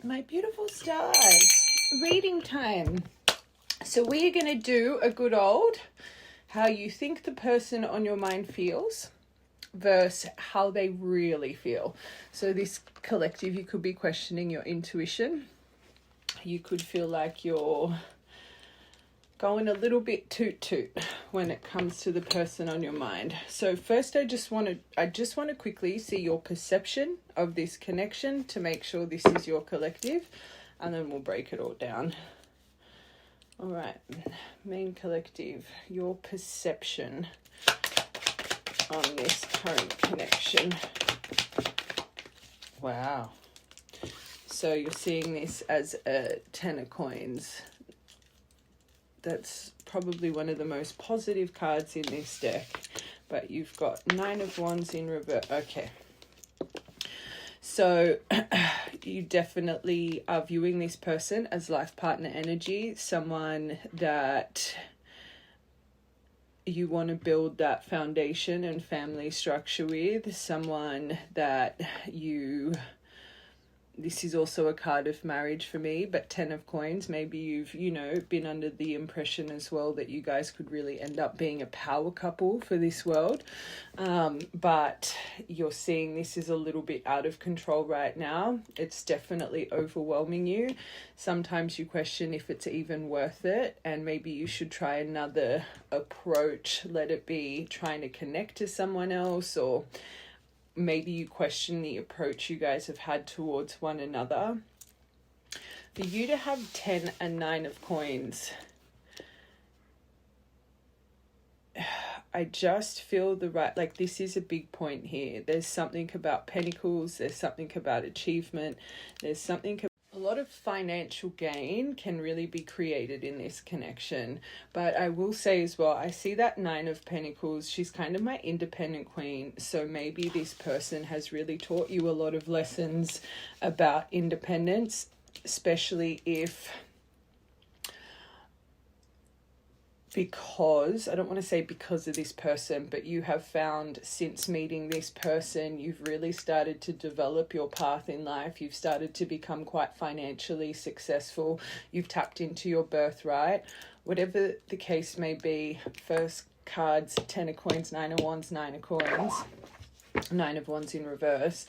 My beautiful stars, reading time. So we are going to do a good old how you think the person on your mind feels versus how they really feel. So this collective, you could be questioning your intuition. You could feel like you're going a little bit toot when it comes to the person on your mind. So first I just want to quickly see your perception of this connection to make sure this is your collective, and then we'll break it all down. All right, main collective, your perception on this current connection. Wow. So you're seeing this as a 10 of coins. That's probably one of the most positive cards in this deck. But you've got 9 of Wands in reverse. Okay. So you definitely are viewing this person as life partner energy. Someone that you want to build that foundation and family structure with. Someone that you... This is also a card of marriage for me, but 10 of coins. Maybe you've, been under the impression as well that you guys could really end up being a power couple for this world. But you're seeing this is a little bit out of control right now. It's definitely overwhelming you. Sometimes you question if it's even worth it, and maybe you should try another approach. Let it be trying to connect to someone else, or maybe you question the approach you guys have had towards one another. For you to have 10 and 9 of coins, I just feel this is a big point here. There's something about pentacles, there's something about achievement, there's something a lot of financial gain can really be created in this connection. But I will say as well, I see that 9 of Pentacles. She's kind of my independent queen. So maybe this person has really taught you a lot of lessons about independence, especially if... because, I don't want to say because of this person, but you have found since meeting this person, you've really started to develop your path in life. You've started to become quite financially successful. You've tapped into your birthright. Whatever the case may be, first cards, 10 of coins, 9 of wands, 9 of coins, 9 of wands in reverse.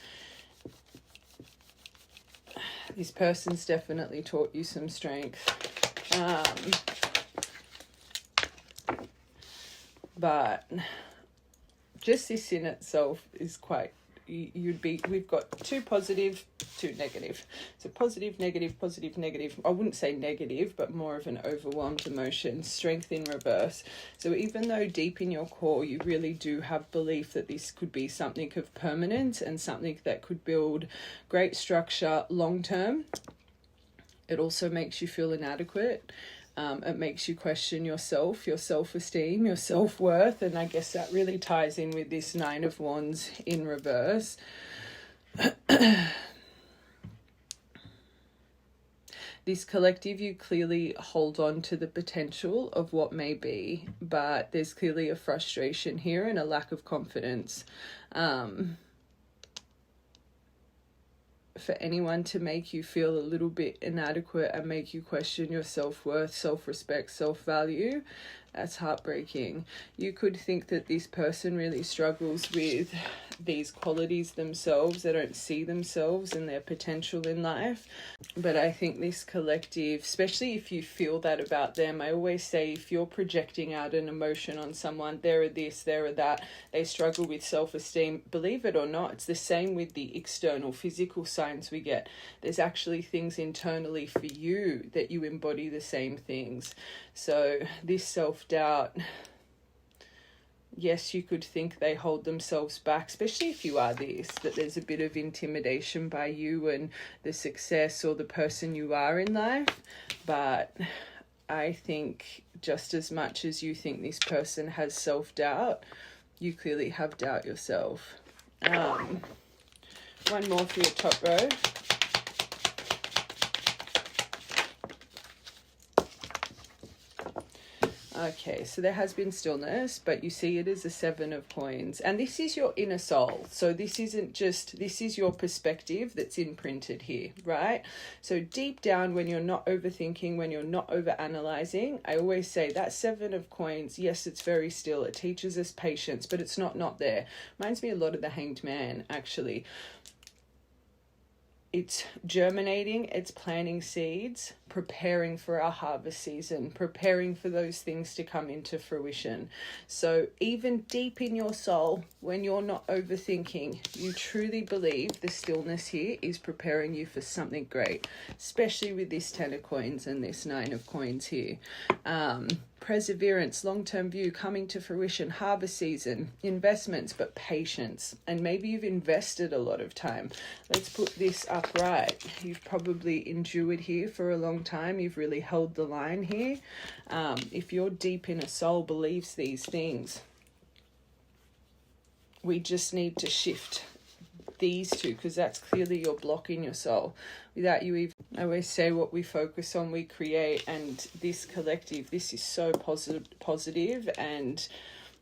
This person's definitely taught you some strength. But just this in itself is quite, we've got 2 positive, 2 negative. So positive, negative, positive, negative. I wouldn't say negative, but more of an overwhelmed emotion, strength in reverse. So even though deep in your core, you really do have belief that this could be something of permanence and something that could build great structure long term, it also makes you feel inadequate. It makes you question yourself, your self-esteem, your self-worth. And I guess that really ties in with this 9 of wands in reverse. This collective, you clearly hold on to the potential of what may be, but there's clearly a frustration here and a lack of confidence. For anyone to make you feel a little bit inadequate and make you question your self-worth, self-respect, self-value, that's heartbreaking. You could think that this person really struggles with these qualities themselves. They don't see themselves and their potential in life. But I think this collective, especially if you feel that about them, I always say if you're projecting out an emotion on someone, they're this, they're that, they struggle with self-esteem, believe it or not, it's the same with the external physical signs we get. There's actually things internally for you that you embody the same things. So this self-doubt, yes, you could think they hold themselves back, especially if you are this, that there's a bit of intimidation by you and the success or the person you are in life. But I think just as much as you think this person has self-doubt, you clearly have doubt yourself. One more for your top row. Okay, so there has been stillness, but you see it as a 7 of coins. And this is your inner soul. So this isn't just, this is your perspective that's imprinted here, right? So deep down, when you're not overthinking, when you're not overanalyzing, I always say that 7 of coins, yes, it's very still. It teaches us patience, but it's not there. Reminds me a lot of the Hanged Man, actually. It's germinating, it's planting seeds, preparing for our harvest season, preparing for those things to come into fruition. So even deep in your soul, when you're not overthinking, you truly believe the stillness here is preparing you for something great, especially with this 10 of coins and this 9 of coins here. Perseverance, long-term view, coming to fruition, harvest season, investments, but patience. And maybe you've invested a lot of time. Let's put this upright. You've probably endured here for a long time. You've really held the line here. If your deep inner soul believes these things, we just need to shift these two, because that's clearly your block in your soul. Without you even, I always say what we focus on, we create. And this collective, this is so positive. And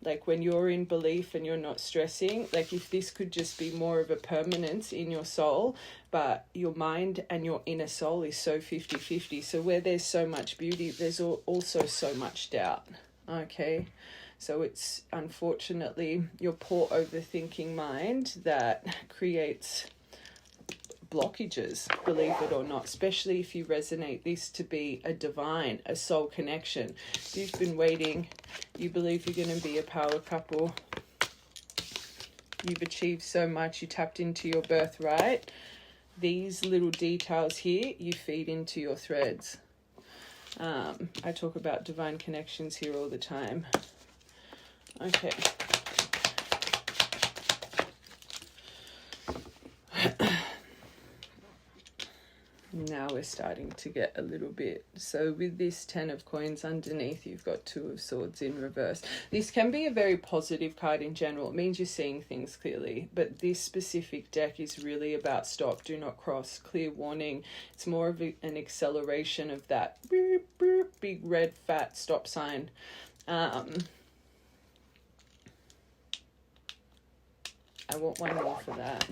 like when you're in belief and you're not stressing, like if this could just be more of a permanence in your soul, but your mind and your inner soul is so 50-50. So where there's so much beauty, there's also so much doubt. Okay. So it's unfortunately your poor overthinking mind that creates blockages, believe it or not, especially if you resonate this to be a divine, a soul connection. You've been waiting, you believe you're going to be a power couple. You've achieved so much, you tapped into your birthright. These little details here, you feed into your threads. I talk about divine connections here all the time. Okay. Now we're starting to get a little bit. So with this 10 of coins underneath, you've got 2 of swords in reverse. This can be a very positive card in general. It means you're seeing things clearly. But this specific deck is really about stop, do not cross, clear warning. It's more of an acceleration of that beep, beep, big red fat stop sign. I want one more for that.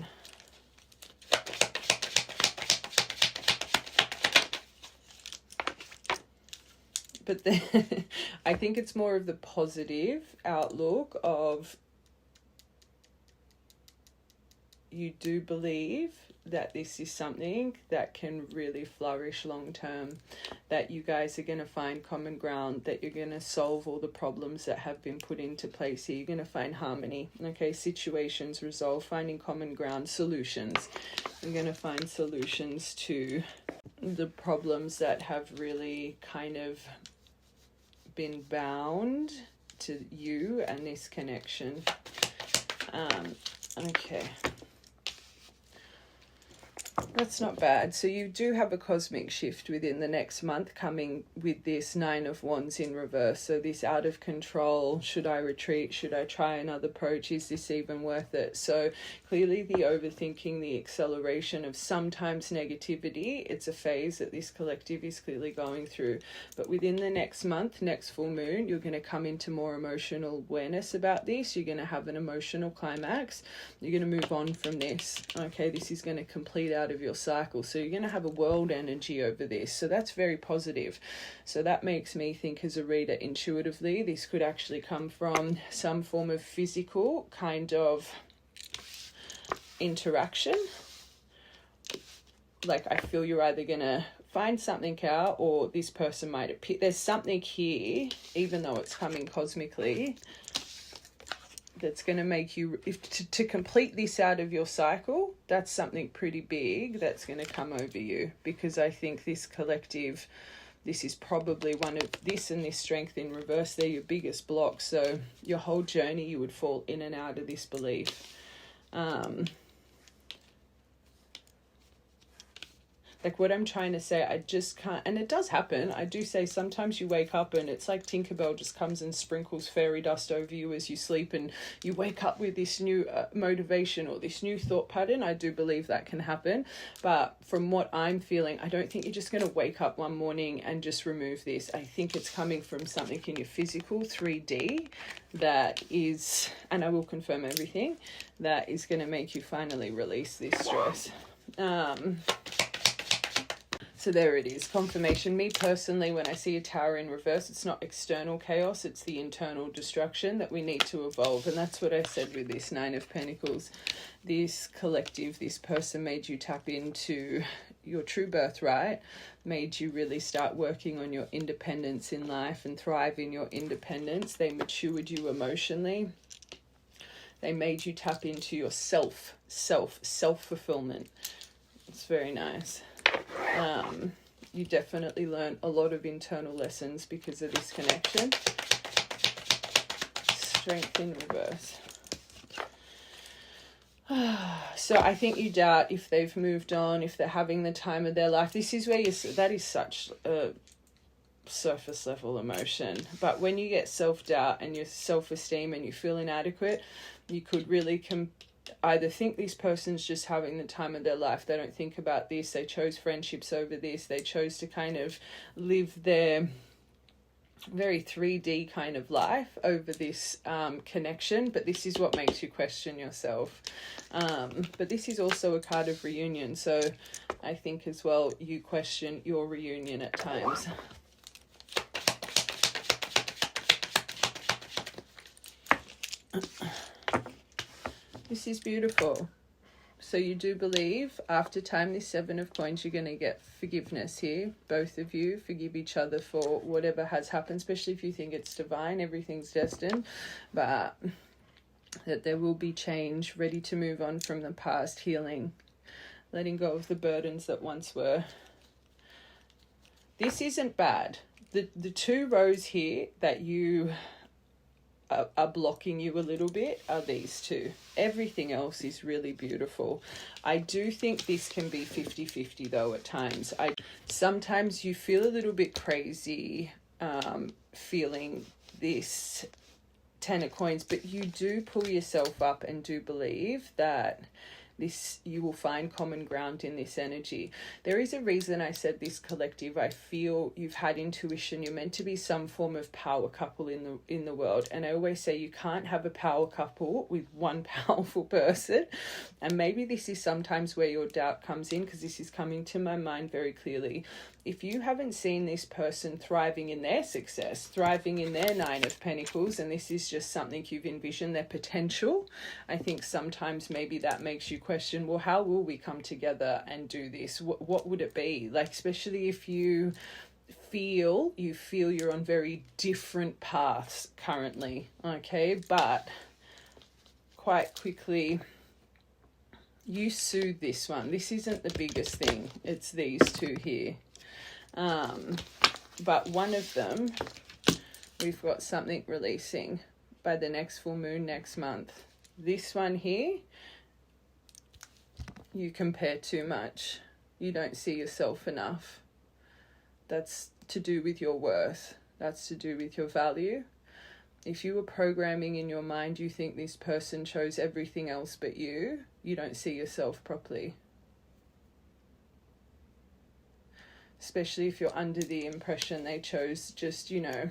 But then I think it's more of the positive outlook of you do believe that this is something that can really flourish long term, that you guys are going to find common ground, that you're going to solve all the problems that have been put into place here. You're going to find harmony, okay, situations resolved, finding common ground, solutions. You're going to find solutions to the problems that have really kind of been bound to you and this connection. Okay. That's not bad. So you do have a cosmic shift within the next month coming with this 9 of Wands in reverse. So this out of control, should I retreat? Should I try another approach? Is this even worth it? So clearly the overthinking, the acceleration of sometimes negativity, it's a phase that this collective is clearly going through. But within the next month, next full moon, you're going to come into more emotional awareness about this. You're going to have an emotional climax. You're going to move on from this. Okay, this is going to complete out of your cycle, so you're going to have a world energy over this, so that's very positive. So that makes me think as a reader intuitively this could actually come from some form of physical kind of interaction. Like I feel you're either going to find something out or this person might appear. There's something here, even though it's coming cosmically, that's going to make you, to complete this out of your cycle, that's something pretty big that's going to come over you. Because I think this collective, this is probably one of this and this strength in reverse, they're your biggest blocks. So your whole journey, you would fall in and out of this belief. Like what I'm trying to say, I just can't, and it does happen. I do say sometimes you wake up and it's like Tinkerbell just comes and sprinkles fairy dust over you as you sleep, and you wake up with this new motivation or this new thought pattern. I do believe that can happen. But from what I'm feeling, I don't think you're just going to wake up one morning and just remove this. I think it's coming from something in your physical 3D that is, and I will confirm everything, that is going to make you finally release this stress. So there it is, confirmation. Me personally, when I see a tower in reverse, it's not external chaos, it's the internal destruction that we need to evolve. And that's what I said with this Nine of Pentacles. This collective, this person made you tap into your true birthright, made you really start working on your independence in life and thrive in your independence. They matured you emotionally. They made you tap into your self-fulfillment. It's very nice. You definitely learn a lot of internal lessons because of this connection. Strength in reverse. So I think you doubt if they've moved on, if they're having the time of their life. This is where that is such a surface level emotion. But when you get self-doubt and your self-esteem and you feel inadequate, you could really either think this person's just having the time of their life. They don't think about this. They chose friendships over this. They chose to kind of live their very 3D kind of life over this connection. But this is what makes you question yourself. But this is also a card of reunion. So I think as well, you question your reunion at times. This is beautiful. So you do believe after time, this Seven of Coins, you're going to get forgiveness here. Both of you forgive each other for whatever has happened, especially if you think it's divine, everything's destined. But that there will be change, ready to move on from the past, healing, letting go of the burdens that once were. This isn't bad. The two rows here that you are blocking you a little bit are these two. Everything else is really beautiful. I do think this can be 50-50 though at times. Sometimes you feel a little bit crazy feeling this Ten of Coins, but you do pull yourself up and do believe that you will find common ground in this energy. There is a reason I said this collective. I feel you've had intuition. You're meant to be some form of power couple in the world. And I always say you can't have a power couple with one powerful person. And maybe this is sometimes where your doubt comes in, because this is coming to my mind very clearly. If you haven't seen this person thriving in their success, thriving in their Nine of Pentacles, and this is just something you've envisioned, their potential, I think sometimes maybe that makes you question, well, how will we come together and do this? What would it be? Like, especially if you feel you're on very different paths currently, okay? But quite quickly, you soothe this one. This isn't the biggest thing. It's these two here. But one of them, we've got something releasing by the next full moon next month. This one here, you compare too much. You don't see yourself enough. That's to do with your worth. That's to do with your value. If you were programming in your mind, you think this person chose everything else but you don't see yourself properly. Especially if you're under the impression they chose just, I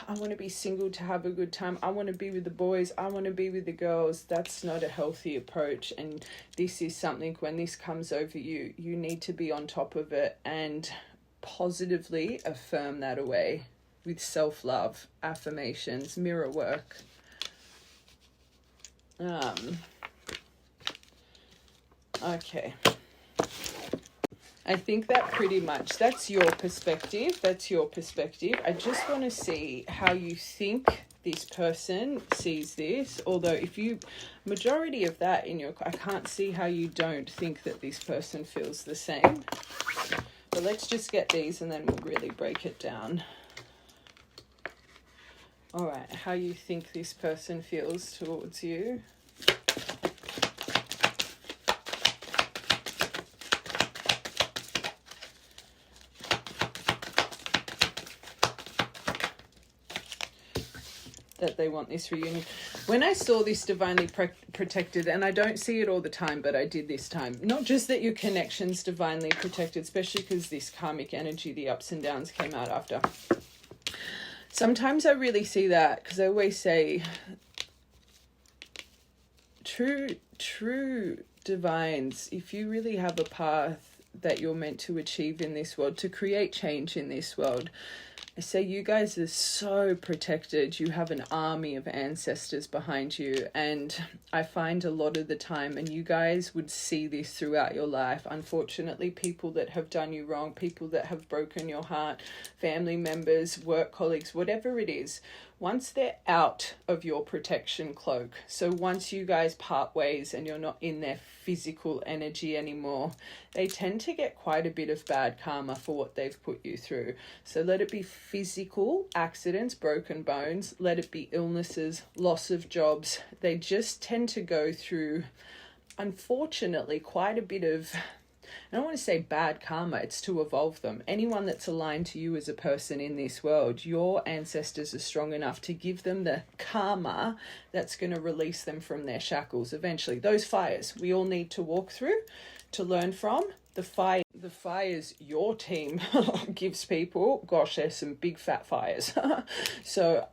want to be single to have a good time. I want to be with the boys. I want to be with the girls. That's not a healthy approach. And this is something, when this comes over you, you need to be on top of it and positively affirm that away with self-love, affirmations, mirror work. Okay. I think that pretty much, that's your perspective. I just want to see how you think this person sees this. Although majority of that I can't see how you don't think that this person feels the same. But let's just get these and then we'll really break it down. All right, how you think this person feels towards you. that they want this reunion. When I saw this divinely protected, and I don't see it all the time, but I did this time, not just that your connection's divinely protected, especially because this karmic energy, the ups and downs came out after. Sometimes I really see that, because I always say true divines, if you really have a path that you're meant to achieve in this world, to create change in this world, I say you guys are so protected. You have an army of ancestors behind you, and I find a lot of the time, and you guys would see this throughout your life, unfortunately, people that have done you wrong, people that have broken your heart, family members, work colleagues, whatever it is, once they're out of your protection cloak, so once you guys part ways and you're not in their physical energy anymore, they tend to get quite a bit of bad karma for what they've put you through. So let it be physical accidents, broken bones, let it be illnesses, loss of jobs. They just tend to go through, unfortunately, quite a bit of, I don't want to say bad karma, it's to evolve them. Anyone that's aligned to you as a person in this world, your ancestors are strong enough to give them the karma that's going to release them from their shackles eventually. Those fires we all need to walk through, to learn from. The fires your team gives people, gosh, there's some big fat fires. So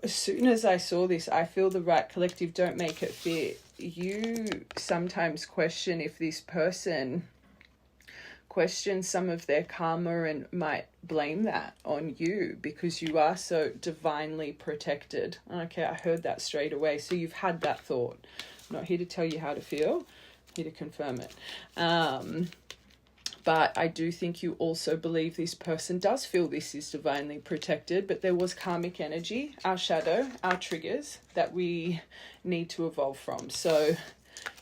as soon as I saw this, I feel the right collective, don't make it fit. You sometimes question if this person question some of their karma and might blame that on you because you are so divinely protected. Okay, I heard that straight away. So you've had that thought. I'm not here to tell you how to feel, I'm here to confirm it. But I do think you also believe this person does feel this is divinely protected, but there was karmic energy, our shadow, our triggers that we need to evolve from. So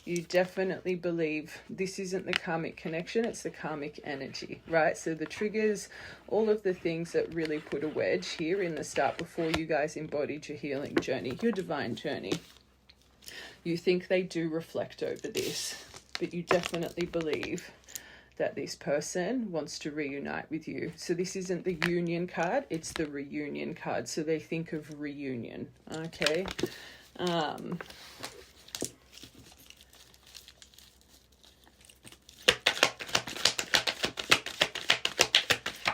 you definitely believe this isn't the karmic connection, it's the karmic energy, right? So the triggers, all of the things that really put a wedge here in the start before you guys embodied your healing journey, your divine journey. You think they do reflect over this, but you definitely believe that this person wants to reunite with you. So this isn't the union card, it's the reunion card. So they think of reunion, okay?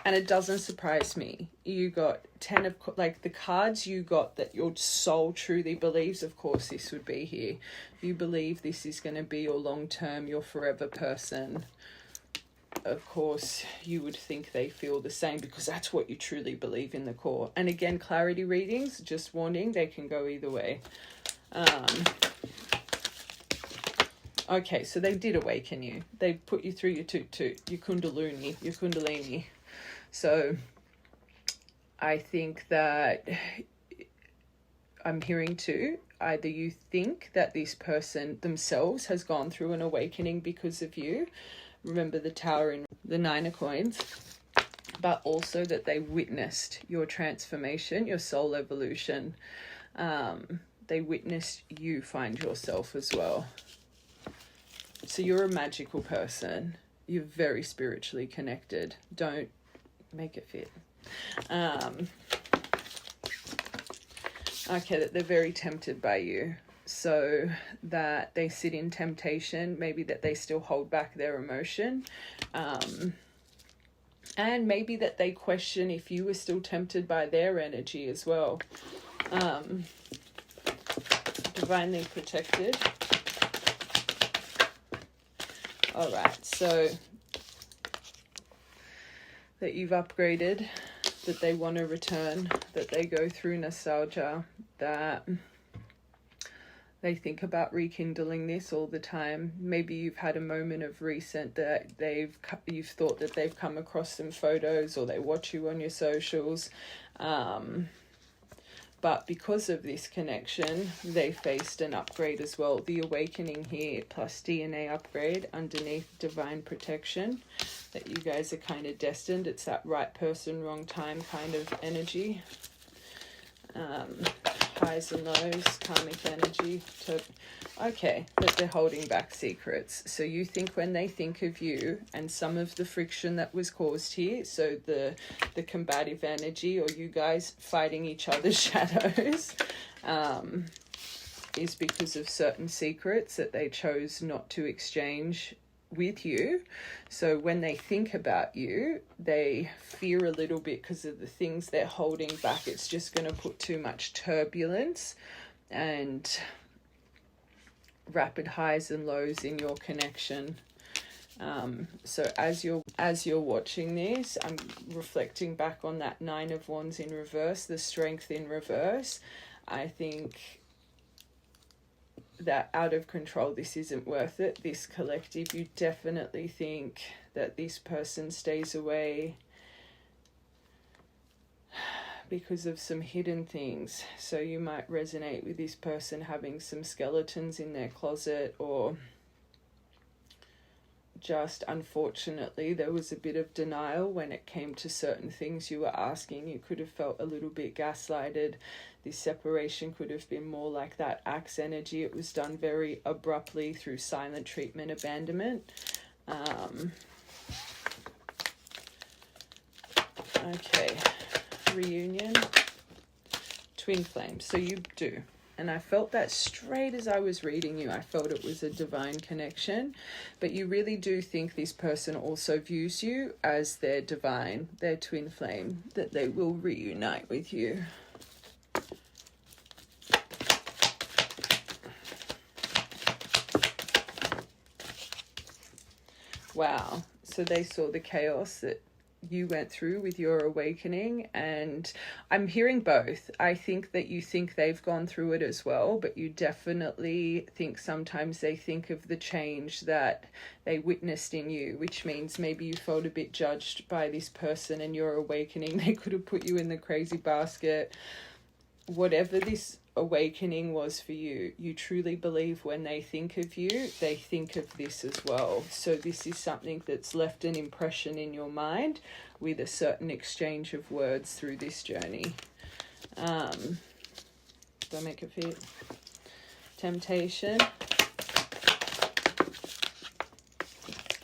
And it doesn't surprise me. You got 10 of, like the cards you got that your soul truly believes, of course this would be here. You believe this is going to be your long-term, your forever person. Of course, you would think they feel the same because that's what you truly believe in the core. And again, clarity readings, just warning, they can go either way. Okay, so they did awaken you. They put you through your toot-toot, your kundalini. So I think that I'm hearing too, either you think that this person themselves has gone through an awakening because of you. Remember the Tower in the Nine of Coins, but also that they witnessed your transformation, your soul evolution. They witnessed you find yourself as well. So you're a magical person. You're very spiritually connected. Don't make it fit. Okay, that they're very tempted by you. So that they sit in temptation, maybe that they still hold back their emotion. And maybe that they question if you were still tempted by their energy as well. Divinely protected. All right, so that you've upgraded, that they want to return, that they go through nostalgia, that they think about rekindling this all the time. Maybe you've had a moment of recent that you've thought that they've come across some photos or they watch you on your socials. But because of this connection, they faced an upgrade as well. The awakening here plus DNA upgrade underneath divine protection. That you guys are kind of destined. It's that right person, wrong time kind of energy. highs and lows, karmic energy. Okay, that they're holding back secrets. So you think when they think of you, and some of the friction that was caused here, so the combative energy, or you guys fighting each other's shadows, is because of certain secrets that they chose not to exchange with you. So when they think about you, they fear a little bit because of the things they're holding back. It's just going to put too much turbulence and rapid highs and lows in your connection. So as you're watching this, I'm reflecting back on that Nine of Wands in reverse, the Strength in reverse. I think that out of control, this isn't worth it. This collective, you definitely think that this person stays away because of some hidden things. So you might resonate with this person having some skeletons in their closet, or just unfortunately there was a bit of denial when it came to certain things you were asking. You could have felt a little bit gaslighted. This separation could have been more like that axe energy. It was done very abruptly through silent treatment, abandonment. Okay, reunion, twin flame. So you do. And I felt that straight as I was reading you. I felt it was a divine connection. But you really do think this person also views you as their divine, their twin flame, that they will reunite with you. Wow. So they saw the chaos that you went through with your awakening, and I'm hearing both. I think that you think they've gone through it as well, but you definitely think sometimes they think of the change that they witnessed in you, which means maybe you felt a bit judged by this person and your awakening. They could have put you in the crazy basket. Whatever this awakening was for you, you truly believe when they think of you, they think of this as well. So this is something that's left an impression in your mind with a certain exchange of words through this journey. Do I make it fit? Temptation.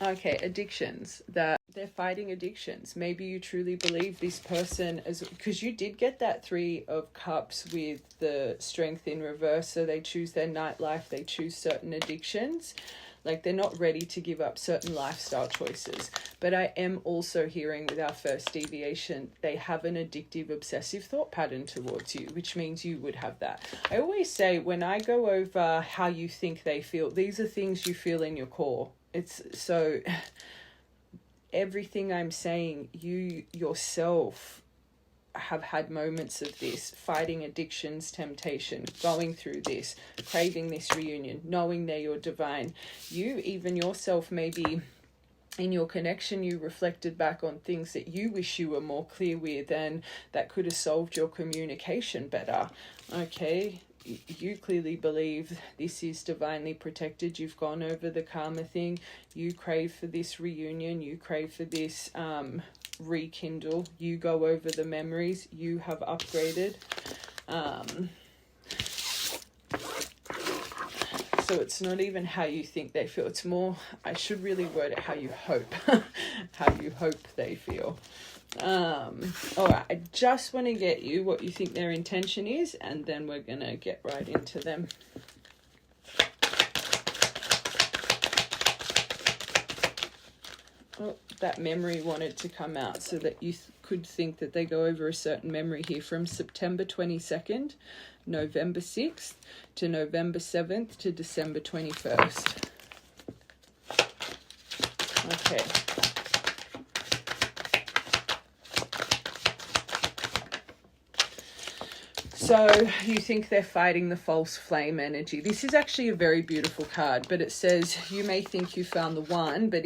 Okay, addictions. That they're fighting addictions. Maybe you truly believe this person, as because you did get that Three of Cups with the Strength in reverse. So they choose their nightlife, they choose certain addictions. Like they're not ready to give up certain lifestyle choices. But I am also hearing with our first deviation, they have an addictive, obsessive thought pattern towards you, which means you would have that. I always say when I go over how you think they feel, these are things you feel in your core. It's so everything I'm saying, you yourself have had moments of this, fighting addictions, temptation, going through this, craving this reunion, knowing they're your divine. You even yourself, maybe in your connection, you reflected back on things that you wish you were more clear with and that could have solved your communication better. Okay, you clearly believe this is divinely protected. You've gone over the karma thing. You crave for this reunion. You crave for this rekindle. You go over the memories. You have upgraded. So it's not even how you think they feel. It's more, I should really word it how you hope. How you hope they feel. All right, I just want to get you what you think their intention is, and then we're gonna get right into them. Oh, that memory wanted to come out so that you could think that they go over a certain memory here from September 22nd, November 6th to November 7th to December 21st. Okay. So you think they're fighting the false flame energy. This is actually a very beautiful card, but it says you may think you found the one, but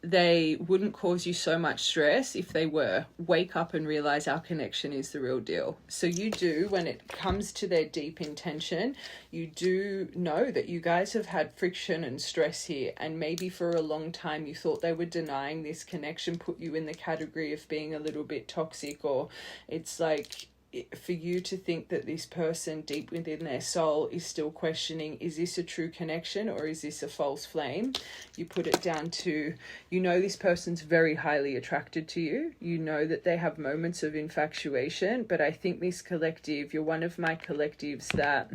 they wouldn't cause you so much stress if they were. Wake up and realize our connection is the real deal. So you do, when it comes to their deep intention, you do know that you guys have had friction and stress here, and maybe for a long time you thought they were denying this connection, put you in the category of being a little bit toxic, or it's like for you to think that this person deep within their soul is still questioning, is this a true connection or is this a false flame? You put it down to, you know, this person's very highly attracted to you. You know that they have moments of infatuation, but I think this collective, you're one of my collectives that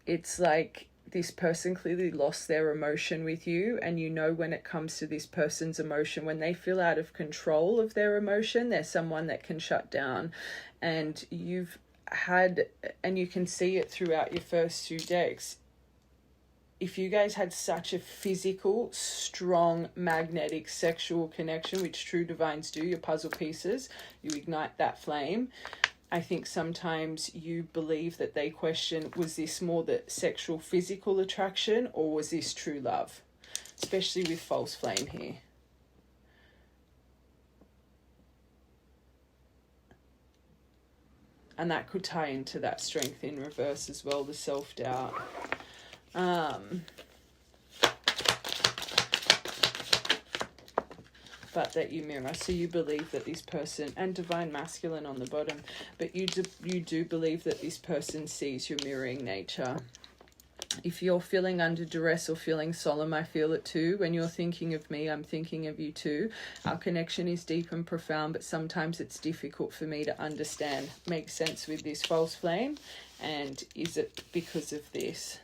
it's like this person clearly lost their emotion with you, and you know when it comes to this person's emotion, when they feel out of control of their emotion, they're someone that can shut down. And you've had, and you can see it throughout your first two decks, if you guys had such a physical, strong, magnetic, sexual connection, which true divines do, your puzzle pieces, you ignite that flame. I think sometimes you believe that they question, was this more the sexual, physical attraction, or was this true love? Especially with false flame here. And that could tie into that strength in reverse as well, the self-doubt. But that you mirror. So you believe that this person, and divine masculine on the bottom, but you do believe that this person sees your mirroring nature. If you're feeling under duress or feeling solemn, I feel it too. When you're thinking of me, I'm thinking of you too. Our connection is deep and profound, but sometimes it's difficult for me to understand, make sense with this false flame. And is it because of this?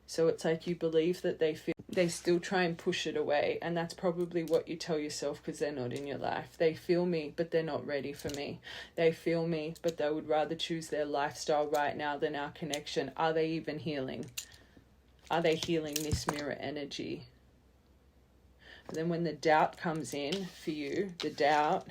So it's like you believe that they still try and push it away. And that's probably what you tell yourself, because they're not in your life. They feel me, but they're not ready for me. They feel me, but they would rather choose their lifestyle right now than our connection. Are they even healing? Are they healing this mirror energy? And then when the doubt comes in for you, the doubt,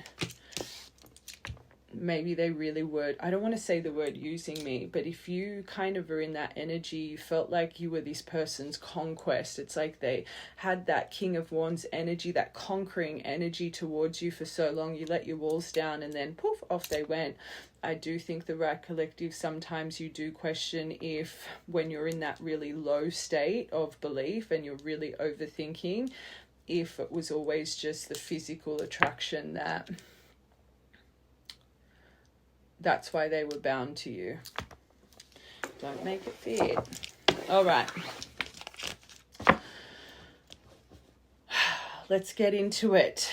maybe they really were, I don't want to say the word using me, but if you kind of are in that energy, you felt like you were this person's conquest. It's like they had that King of Wands energy, that conquering energy towards you for so long. You let your walls down and then poof, off they went. I do think the right collective, sometimes you do question if when you're in that really low state of belief and you're really overthinking, if it was always just the physical attraction that's why they were bound to you. Don't make it fit. All right. Let's get into it.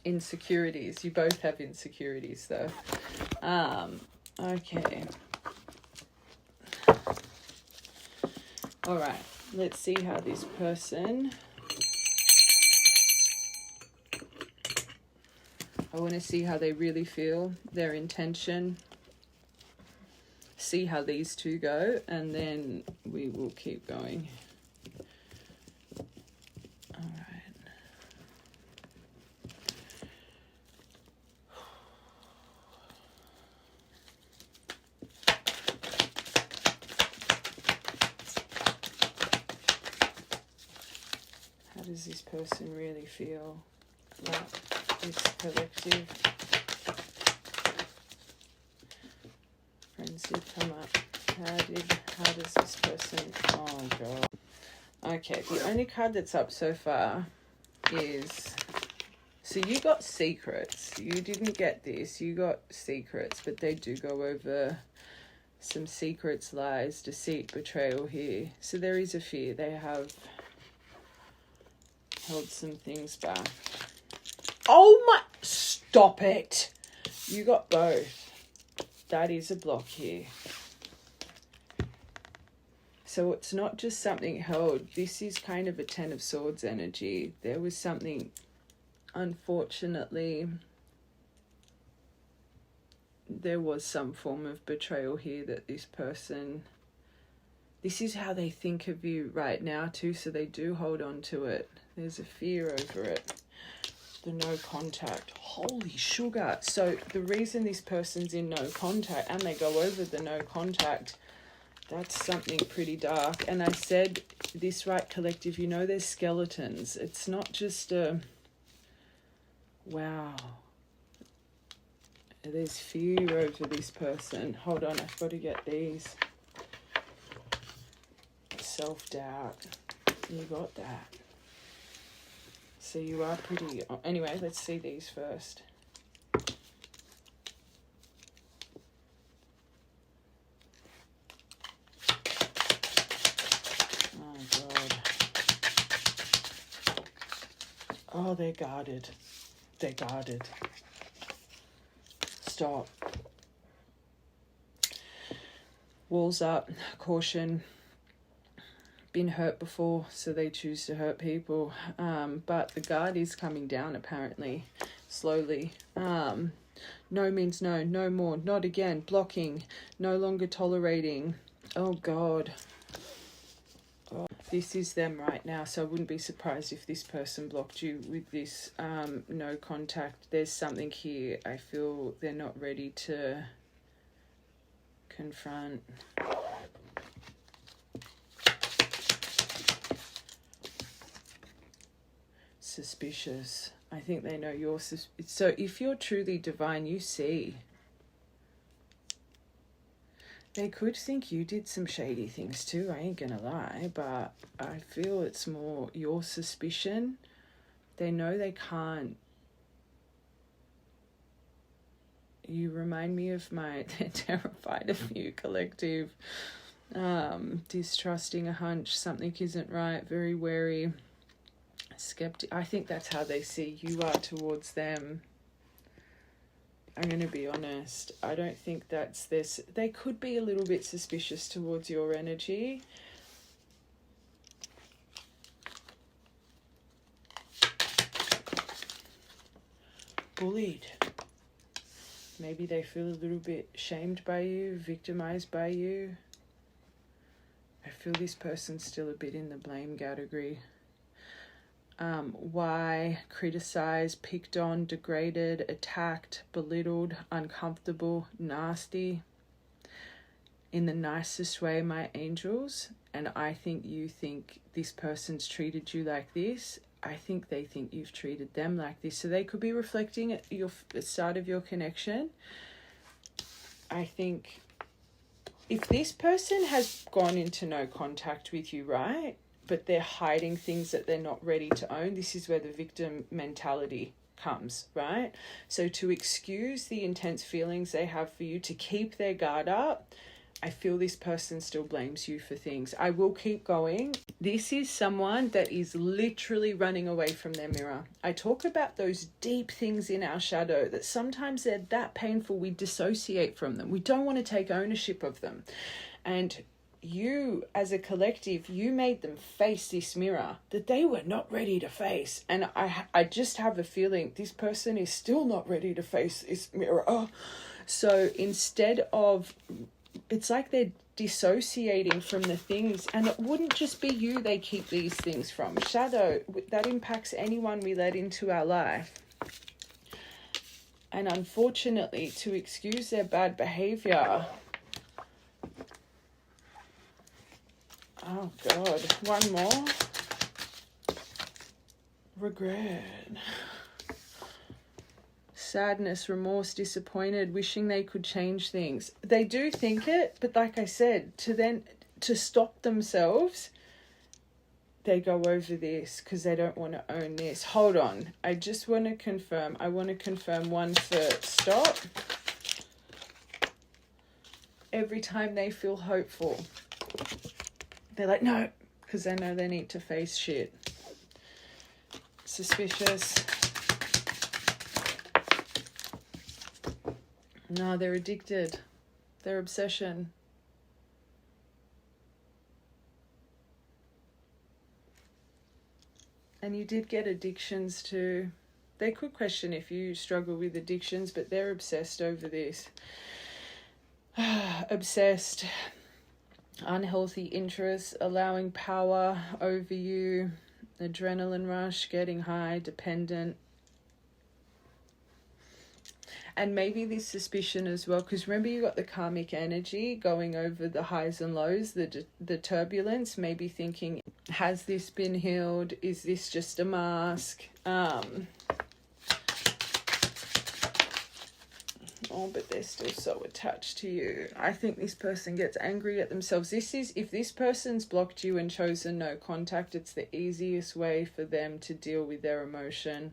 Insecurities. You both have insecurities though. Okay. All right. Let's see how this person... I want to see how they really feel, their intention, see how these two go, and then we will keep going. All right. How does this person really feel about this collective? Friends did come up. How does this person... Oh god. Okay, the only card that's up so far is... So you got secrets. You didn't get this. You got secrets, but they do go over some secrets, lies, deceit, betrayal here. So there is a fear. They have held some things back. Oh my... Stop it. You got both. That is a block here. So it's not just something held. This is kind of a Ten of Swords energy. There was something, unfortunately, there was some form of betrayal here that this person... This is how they think of you right now too, so they do hold on to it. There's a fear over it. The no contact. Holy sugar. So the reason this person's in no contact, and they go over the no contact, that's something pretty dark. And I said, this right collective, you know there's skeletons. It's not just a... Wow. There's fear over this person. Hold on, I've got to get these. Self-doubt. You got that. So you are pretty... Anyway, let's see these first. Oh, they're guarded. They're guarded. Stop. Walls up. Caution. Been hurt before, so they choose to hurt people. But the guard is coming down, apparently. Slowly. No means no. No more. Not again. Blocking. No longer tolerating. Oh, God. Oh, this is them right now, so I wouldn't be surprised if this person blocked you with this no contact. There's something here. I feel they're not ready to confront. Suspicious. I think they know you're so if you're truly divine, you see. They could think you did some shady things too, I ain't gonna lie, but I feel it's more your suspicion. They know they can't. You remind me of they're terrified of you, collective. Distrusting a hunch, something isn't right, very wary. Skeptic. I think that's how they see you are towards them. I'm going to be honest. I don't think that's this. They could be a little bit suspicious towards your energy. Bullied. Maybe they feel a little bit shamed by you, victimized by you. I feel this person's still a bit in the blame category. Why? Criticized, picked on, degraded, attacked, belittled, uncomfortable, nasty. In the nicest way, my angels. And I think you think this person's treated you like this. I think they think you've treated them like this. So they could be reflecting at the start of your connection. I think if this person has gone into no contact with you, right? But they're hiding things that they're not ready to own. This is where the victim mentality comes, right? So to excuse the intense feelings they have for you, to keep their guard up, I feel this person still blames you for things. I will keep going. This is someone that is literally running away from their mirror. I talk about those deep things in our shadow that sometimes they're that painful we dissociate from them. We don't want to take ownership of them. And you, as a collective, you made them face this mirror that they were not ready to face. And I just have a feeling this person is still not ready to face this mirror. So instead of, it's like they're dissociating from the things, and it wouldn't just be you they keep these things from. Shadow, that impacts anyone we let into our life. And unfortunately, to excuse their bad behavior, oh God, one more. Regret. Sadness, remorse, disappointed, wishing they could change things. They do think it, but like I said, to stop themselves, they go over this because they don't want to own this. Hold on. I just want to confirm. I want to confirm one for stop. Every time they feel hopeful, they're like, no, because they know they need to face shit. Suspicious. No, they're addicted. Their obsession. And you did get addictions too. They could question if you struggle with addictions, but they're obsessed over this. Obsessed. Unhealthy interests, allowing power over you. Adrenaline rush, getting high, dependent. And maybe this suspicion as well, because remember you got the karmic energy going over the highs and lows, the turbulence, maybe thinking, has this been healed? Is this just a mask? Oh, but they're still so attached to you. I think this person gets angry at themselves. If this person's blocked you and chosen no contact, it's the easiest way for them to deal with their emotion.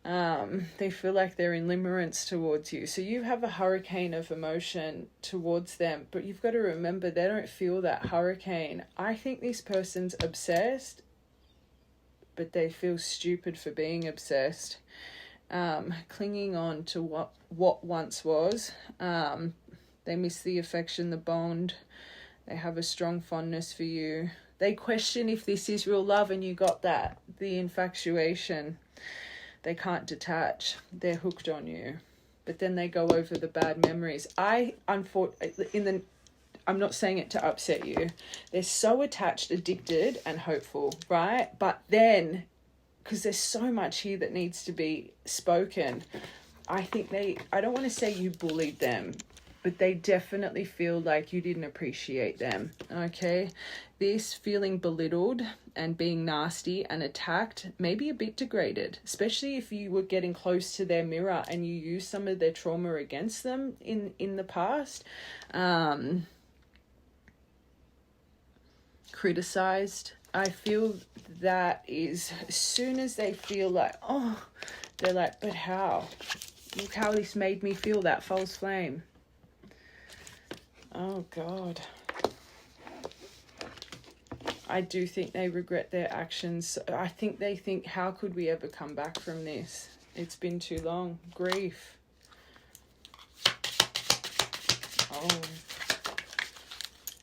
They feel like they're in limerence towards you. So you have a hurricane of emotion towards them, but you've got to remember they don't feel that hurricane. I think this person's obsessed, but they feel stupid for being obsessed. Clinging on to what once was. They miss the affection, the bond. They have a strong fondness for you. They question if this is real love, and you got that. The infatuation. They can't detach. They're hooked on you. But then they go over the bad memories. I'm not saying it to upset you. They're so attached, addicted, and hopeful, right? But then, because there's so much here that needs to be spoken, I don't want to say you bullied them, but they definitely feel like you didn't appreciate them, okay? This feeling belittled and being nasty and attacked, maybe a bit degraded, especially if you were getting close to their mirror and you used some of their trauma against them in the past. Criticized. I feel that is, as soon as they feel like, oh, they're like, but how? Look how this made me feel, that false flame. Oh, God. I do think they regret their actions. I think they think, how could we ever come back from this? It's been too long. Grief. Oh.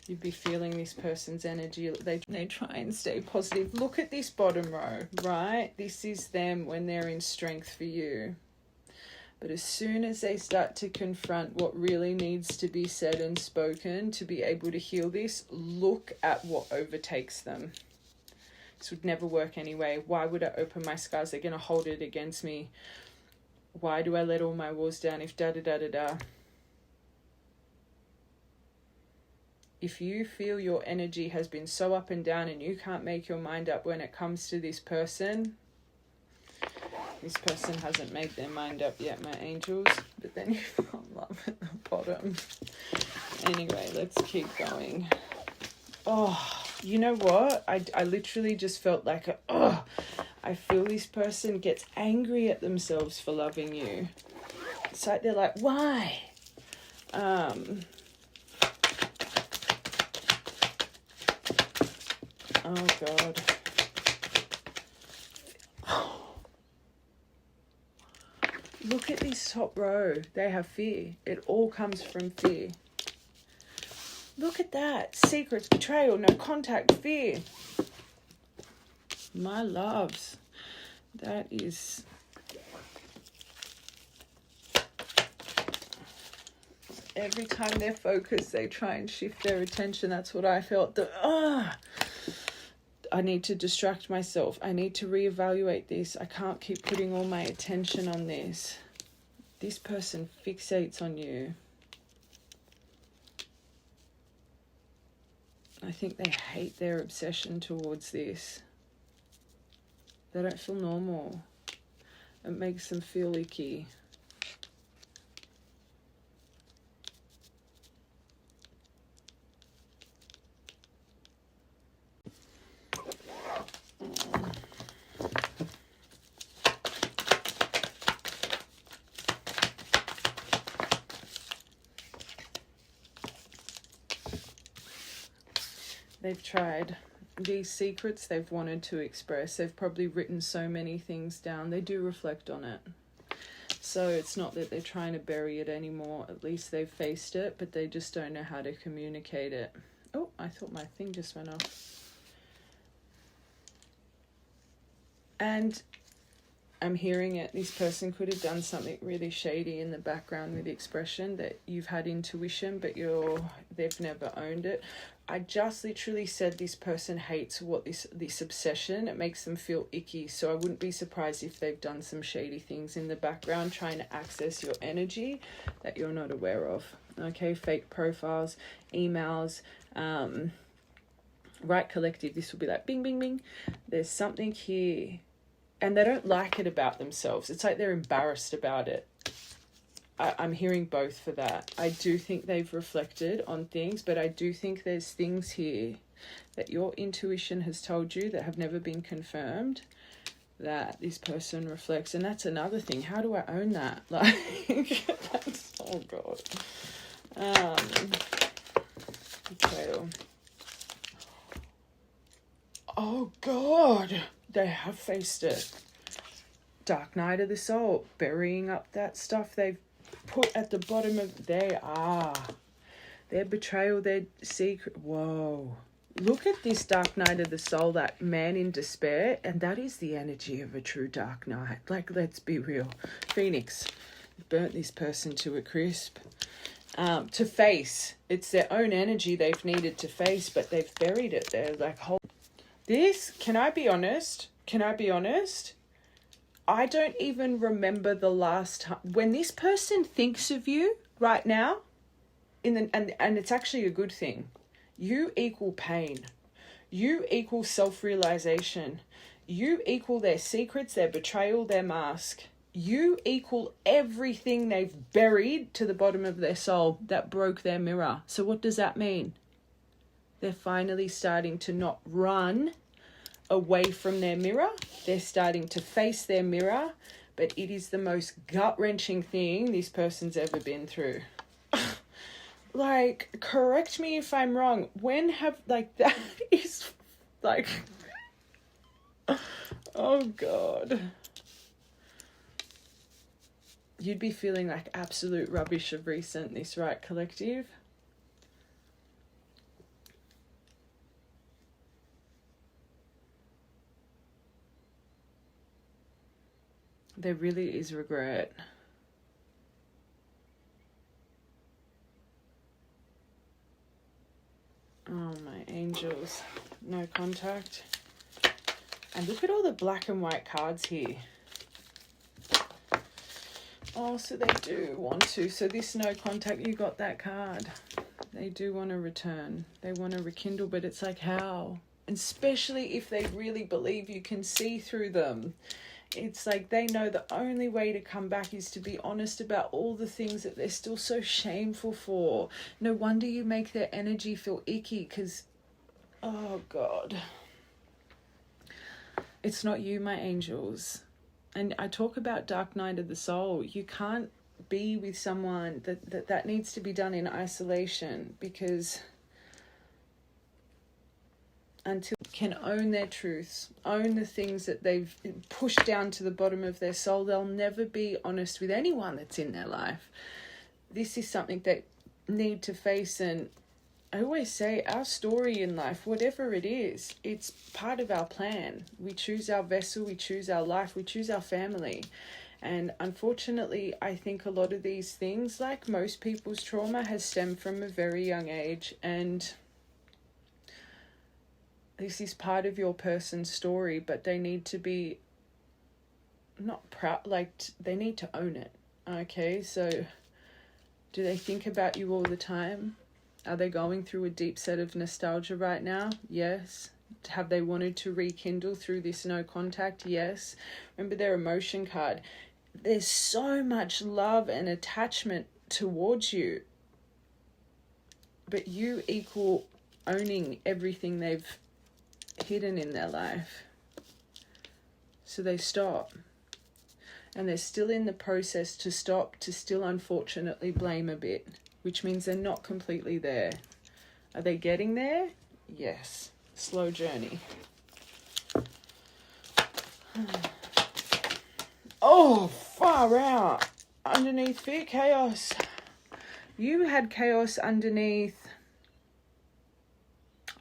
You'd be feeling this person's energy. They try and stay positive. Look at this bottom row, right? This is them when they're in strength for you. But as soon as they start to confront what really needs to be said and spoken to be able to heal this, look at what overtakes them. This would never work anyway. Why would I open my scars? They're going to hold it against me. Why do I let all my walls down if da-da-da-da-da? If you feel your energy has been so up and down and you can't make your mind up when it comes to this person hasn't made their mind up yet, my angels. But then you feel love at the bottom. Anyway, let's keep going. Oh, you know what? I literally just felt like, I feel this person gets angry at themselves for loving you. It's like they're like, why? Oh, God. Look at this top row. They have fear. It all comes from fear. Look at that. Secrets, betrayal, no contact, fear. My loves. That is... Every time they're focused, they try and shift their attention. That's what I felt. I need to distract myself. I need to reevaluate this. I can't keep putting all my attention on this. This person fixates on you. I think they hate their obsession towards this. They don't feel normal. It makes them feel icky. They've tried. These secrets they've wanted to express. They've probably written so many things down. They do reflect on it. So it's not that they're trying to bury it anymore. At least they've faced it, but they just don't know how to communicate it. Oh, I thought my thing just went off. And I'm hearing it. This person could have done something really shady in the background with expression that you've had intuition, but they've never owned it. I just literally said this person hates this obsession. It makes them feel icky. So I wouldn't be surprised if they've done some shady things in the background trying to access your energy that you're not aware of. Okay, fake profiles, emails, right collective. This will be like bing, bing, bing. There's something here. And they don't like it about themselves. It's like they're embarrassed about it. I'm hearing both for that. I do think they've reflected on things, but I do think there's things here that your intuition has told you that have never been confirmed that this person reflects. And that's another thing. How do I own that? Like, that's, oh God. Betrayal. Oh God. They have faced it. Dark night of the soul, burying up that stuff they've put at the bottom of their betrayal, their secret. Whoa. Look at this dark night of the soul, that man in despair, and that is the energy of a true dark night. Like, let's be real. Phoenix burnt this person to a crisp. To face. It's their own energy they've needed to face, but they've buried it there. Like, this, can I be honest? I don't even remember the last time. When this person thinks of you right now, and it's actually a good thing, you equal pain. You equal self-realization. You equal their secrets, their betrayal, their mask. You equal everything they've buried to the bottom of their soul that broke their mirror. So what does that mean? They're finally starting to not run away from their mirror. They're starting to face their mirror, but it is the most gut-wrenching thing this person's ever been through. Like, correct me if I'm wrong. When have, like, that is, like, oh God. You'd be feeling like absolute rubbish of recent, this, right, collective? There really is regret. Oh, my angels. No contact. And look at all the black and white cards here. Oh, so they do want to. So this no contact, you got that card. They do want to return. They want to rekindle, but it's like, how? And especially if they really believe you can see through them. It's like they know the only way to come back is to be honest about all the things that they're still so shameful for. No wonder you make their energy feel icky, because, oh God. It's not you, my angels. And I talk about dark night of the soul. You can't be with someone that needs to be done in isolation, because until they can own their truths, own the things that they've pushed down to the bottom of their soul, they'll never be honest with anyone that's in their life. This is something they need to face. And I always say, our story in life, whatever it is, it's part of our plan. We choose our vessel, we choose our life, we choose our family. And unfortunately, I think a lot of these things, like most people's trauma, has stemmed from a very young age. And this is part of your person's story, but they need to be not proud, like they need to own it. Okay, so do they think about you all the time? Are they going through a deep set of nostalgia right now? Yes. Have they wanted to rekindle through this no contact? Yes. Remember their emotion card. There's so much love and attachment towards you, but you equal owning everything they've hidden in their life. So they stop. And they're still in the process to stop, to still unfortunately blame a bit, which means they're not completely there. Are they getting there? Yes. Slow journey. Oh, far out. Underneath fear, chaos. You had chaos underneath,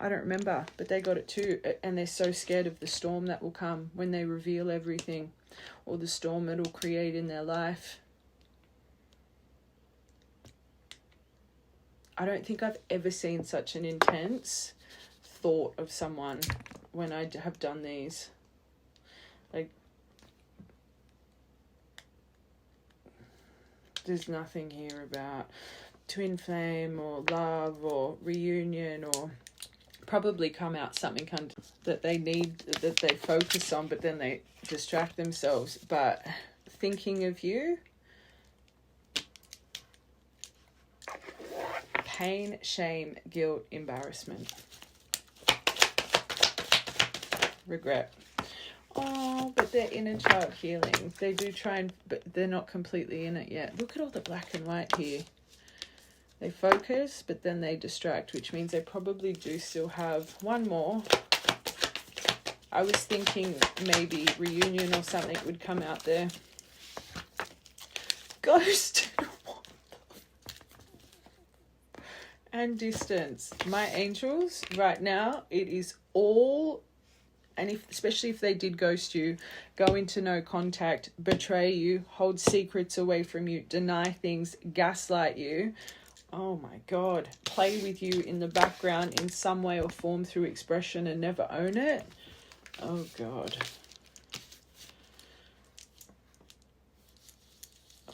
I don't remember, but they got it too. And they're so scared of the storm that will come when they reveal everything, or the storm it'll create in their life. I don't think I've ever seen such an intense thought of someone when I have done these. Like, there's nothing here about twin flame or love or reunion, or probably come out something that they need, that they focus on, but then they distract themselves. But thinking of you, pain, shame, guilt, embarrassment, regret. Oh, but they're inner child healing. They do try but they're not completely in it yet. Look at all the black and white here. They focus, but then they distract, which means they probably do still have one more. I was thinking maybe reunion or something would come out there. Ghost. And distance. My angels, right now, it is all, and especially if they did ghost you, go into no contact, betray you, hold secrets away from you, deny things, gaslight you. Oh my God. Play with you in the background in some way or form through expression and never own it. Oh God.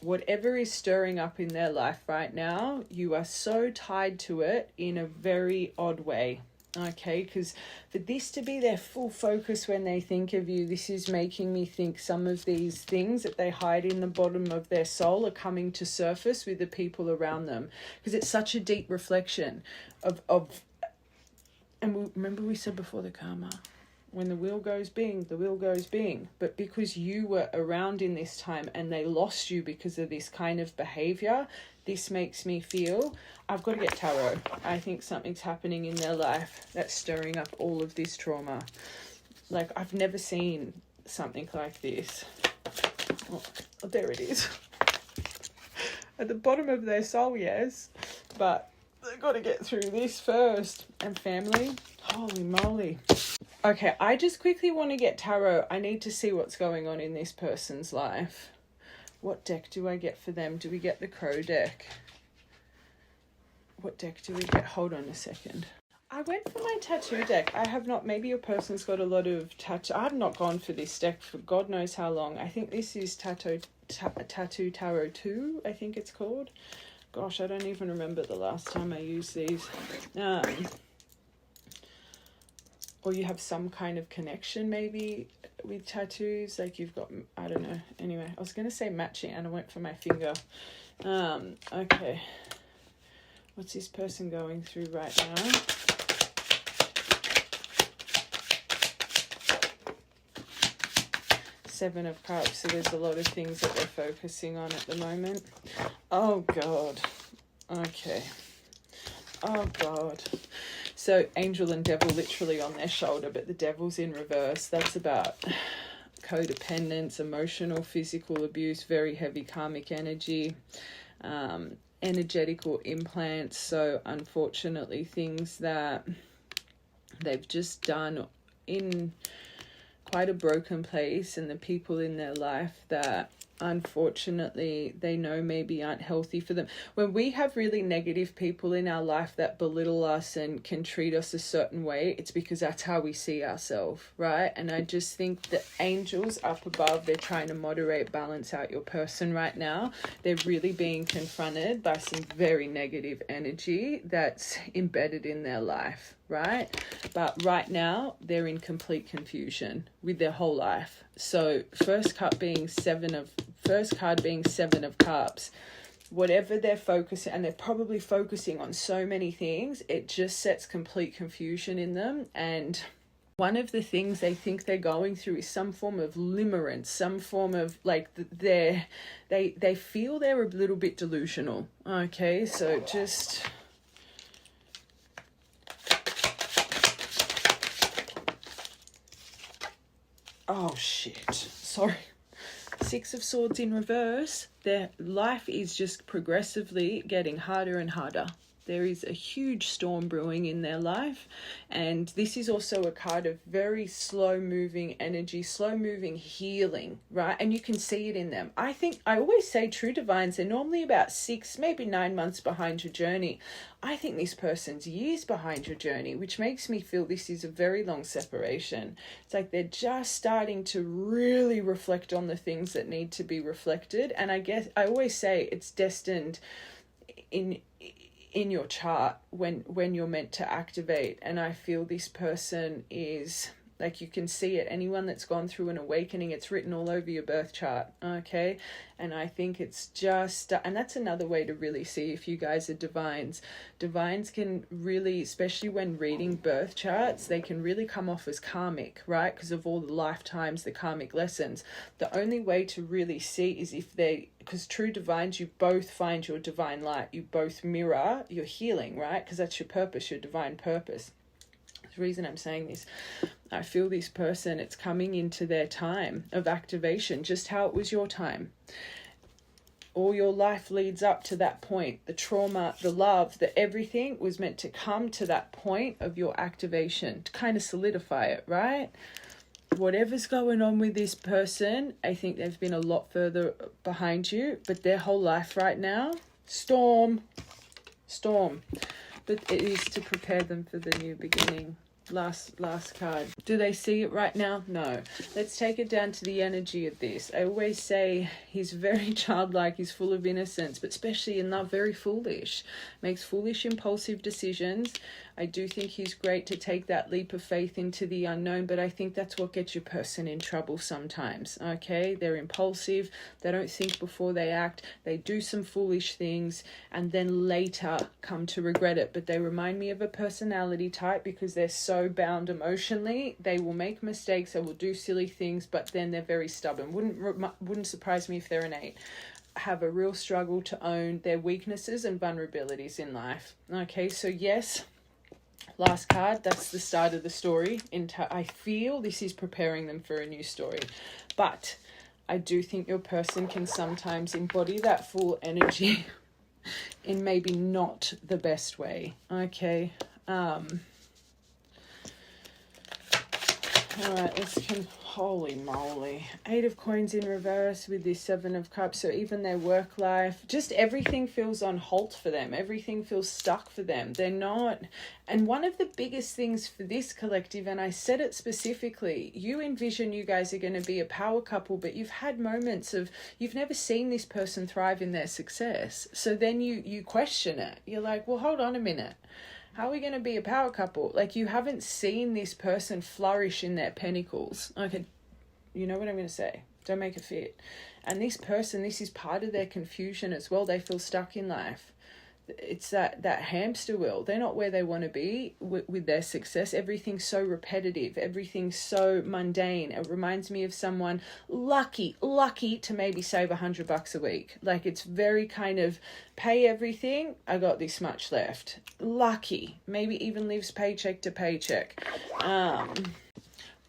Whatever is stirring up in their life right now, you are so tied to it in a very odd way. Okay, because for this to be their full focus when they think of you, this is making me think some of these things that they hide in the bottom of their soul are coming to surface with the people around them. Because it's such a deep reflection of and remember we said before the karma. When the wheel goes bing, the wheel goes bing. But because you were around in this time and they lost you because of this kind of behavior, this makes me feel I've got to get tarot. I think something's happening in their life that's stirring up all of this trauma. Like, I've never seen something like this. Oh, there it is. At the bottom of their soul, yes. But they've got to get through this first. And family, holy moly. Okay, I just quickly want to get tarot. I need to see what's going on in this person's life. What deck do I get for them? Do we get the Crow deck? What deck do we get? Hold on a second. I went for my tattoo deck. I have not, maybe your person's got a lot of tattoo. I have not gone for this deck for God knows how long. I think this is Tattoo Tarot 2, I think it's called. Gosh, I don't even remember the last time I used these. Or you have some kind of connection maybe with tattoos, like you've got, I don't know. Anyway, I was going to say matching and I went for my finger. Okay. What's this person going through right now? Seven of Cups. So there's a lot of things that they're focusing on at the moment. Oh God. Okay. Oh God. So angel and devil literally on their shoulder, but the devil's in reverse. That's about codependence, emotional, physical abuse, very heavy karmic energy, energetical implants. So unfortunately, things that they've just done in quite a broken place, and the people in their life that unfortunately they know maybe aren't healthy for them. When we have really negative people in our life that belittle us and can treat us a certain way, it's because that's how we see ourselves, right? And I just think the angels up above, they're trying to moderate, balance out your person right now. They're really being confronted by some very negative energy that's embedded in their life, right? But right now they're in complete confusion with their whole life. So first card being Seven of Cups, whatever they're focusing, and they're probably focusing on so many things, it just sets complete confusion in them. And one of the things they think they're going through is some form of limerence, some form of like they feel they're a little bit delusional. Okay, so just oh shit, sorry. Six of Swords in reverse. Their life is just progressively getting harder and harder. There is a huge storm brewing in their life. And this is also a card of very slow moving energy, slow moving healing, right? And you can see it in them. I always say true divines, they're normally about 6, maybe 9 months behind your journey. I think this person's years behind your journey, which makes me feel this is a very long separation. It's like they're just starting to really reflect on the things that need to be reflected. And I guess I always say it's destined in your chart when you're meant to activate. And I feel this person is, like, you can see it. Anyone that's gone through an awakening, it's written all over your birth chart, okay? And I think it's just, and that's another way to really see if you guys are divines. Divines can really, especially when reading birth charts, they can really come off as karmic, right? Because of all the lifetimes, the karmic lessons. The only way to really see is if because true divines, you both find your divine light. You both mirror your healing, right? Because that's your purpose, your divine purpose. The reason I'm saying this, I feel this person, it's coming into their time of activation, just how it was your time. All your life leads up to that point. The trauma, the love, the everything was meant to come to that point of your activation to kind of solidify it, right? Whatever's going on with this person, I think they've been a lot further behind you, but their whole life right now, storm. But it is to prepare them for the new beginning. Last card. Do they see it right now? No. Let's take it down to the energy of this. I always say he's very childlike, he's full of innocence, but especially in love, very foolish. Makes foolish, impulsive decisions. I do think he's great to take that leap of faith into the unknown, but I think that's what gets your person in trouble sometimes, okay? They're impulsive, they don't think before they act, they do some foolish things, and then later come to regret it. But they remind me of a personality type because they're so bound emotionally. They will make mistakes, they will do silly things, but then they're very stubborn. Wouldn't surprise me if they're an 8. Have a real struggle to own their weaknesses and vulnerabilities in life. Okay, so yes, last card, that's the start of the story. I feel this is preparing them for a new story. But I do think your person can sometimes embody that full energy in maybe not the best way. Okay. All right, holy moly. 8 of Coins in reverse with this 7 of Cups. So even their work life, just everything feels on halt for them. Everything feels stuck for them. They're not. And one of the biggest things for this collective, and I said it specifically, you envision you guys are going to be a power couple, but you've had moments of, you've never seen this person thrive in their success. So then you question it. You're like, well, hold on a minute. How are we going to be a power couple? Like, you haven't seen this person flourish in their pentacles. Okay, you know what I'm going to say. Don't make it fit. And this person, this is part of their confusion as well. They feel stuck in life. It's that hamster wheel. They're not where they want to be with their success. Everything's so repetitive. Everything's so mundane. It reminds me of someone lucky to maybe save $100 a week. Like, it's very kind of pay everything. I got this much left. Lucky. Maybe even lives paycheck to paycheck.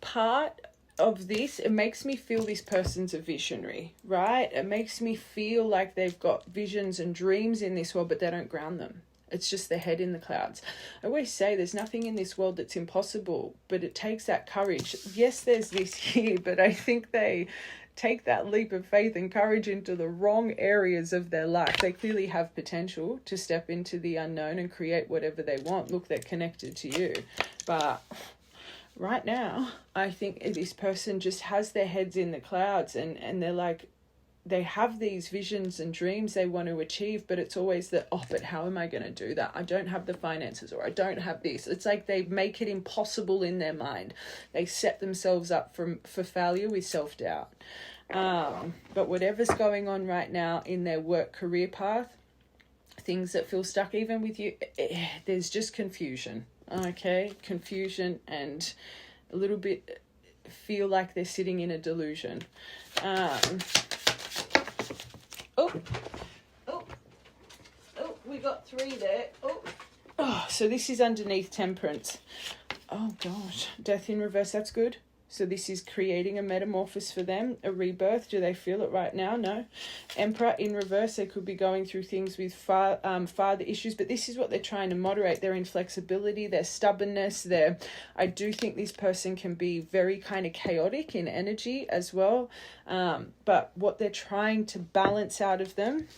Part of this, it makes me feel this person's a visionary, right? It makes me feel like they've got visions and dreams in this world, but they don't ground them. It's just their head in the clouds. I always say there's nothing in this world that's impossible, but it takes that courage. Yes, there's this here, but I think they take that leap of faith and courage into the wrong areas of their life. They clearly have potential to step into the unknown and create whatever they want. Look, they're connected to you, but right now, I think this person just has their heads in the clouds and they're like, they have these visions and dreams they want to achieve, but it's always that, but how am I going to do that? I don't have the finances, or I don't have this. It's like they make it impossible in their mind. They set themselves up for failure with self-doubt. But whatever's going on right now in their work career path, things that feel stuck even with you, there's just confusion. Okay, confusion and a little bit feel like they're sitting in a delusion. We got 3 there. So this is underneath Temperance. Oh gosh, Death in reverse, that's good. So this is creating a metamorphosis for them, a rebirth. Do they feel it right now? No. Emperor in reverse, they could be going through things with father issues, but this is what they're trying to moderate, their inflexibility, their stubbornness. I do think this person can be very kind of chaotic in energy as well, but what they're trying to balance out of them,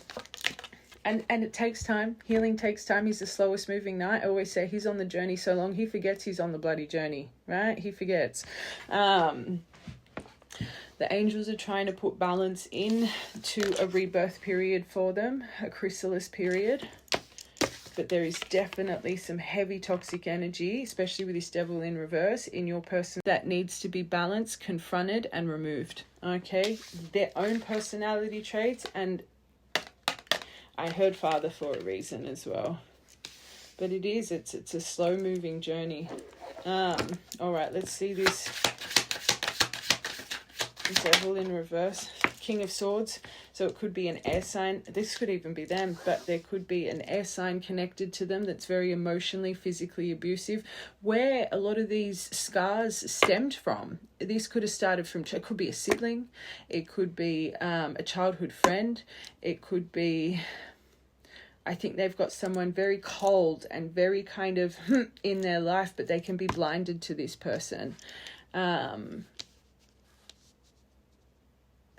and it takes time. Healing takes time. He's the slowest moving knight. I always say he's on the journey so long, he forgets he's on the bloody journey, right? He forgets. The angels are trying to put balance in to a rebirth period for them, a chrysalis period. But there is definitely some heavy toxic energy, especially with this devil in reverse, in your person that needs to be balanced, confronted, and removed. Okay? Their own personality traits, and I heard father for a reason as well. But it's a slow moving journey. All right, let's see this devil in reverse. King of Swords. So it could be an air sign. This could even be them, but there could be an air sign connected to them that's very emotionally, physically abusive, where a lot of these scars stemmed from. This could have started from, it could be a sibling, it could be a childhood friend, it could be, I think they've got someone very cold and very kind of in their life, but they can be blinded to this person.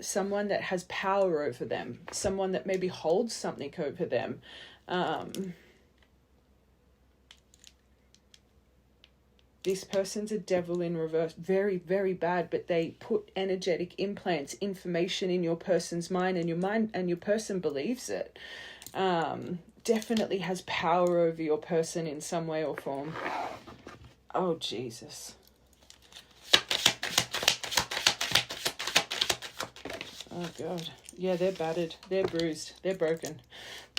Someone that has power over them, someone that maybe holds something over them. This person's a devil in reverse, very, very bad, but they put energetic implants, information in your person's mind, and your person believes it. Definitely has power over your person in some way or form. Oh, Jesus. Oh, God. Yeah, they're battered. They're bruised. They're broken.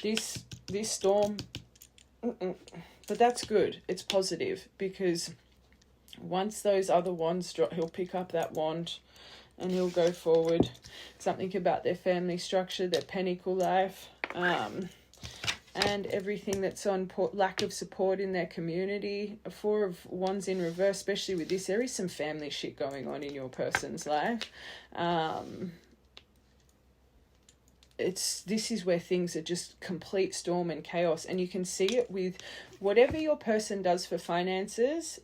This storm... But that's good. It's positive, because once those other wands drop, he'll pick up that wand and he'll go forward. Something about their family structure, their pentacle life, and everything that's on lack of support in their community. A Four of Wands in reverse, especially with this, there is some family shit going on in your person's life. This is where things are just complete storm and chaos, and you can see it with whatever your person does for finances.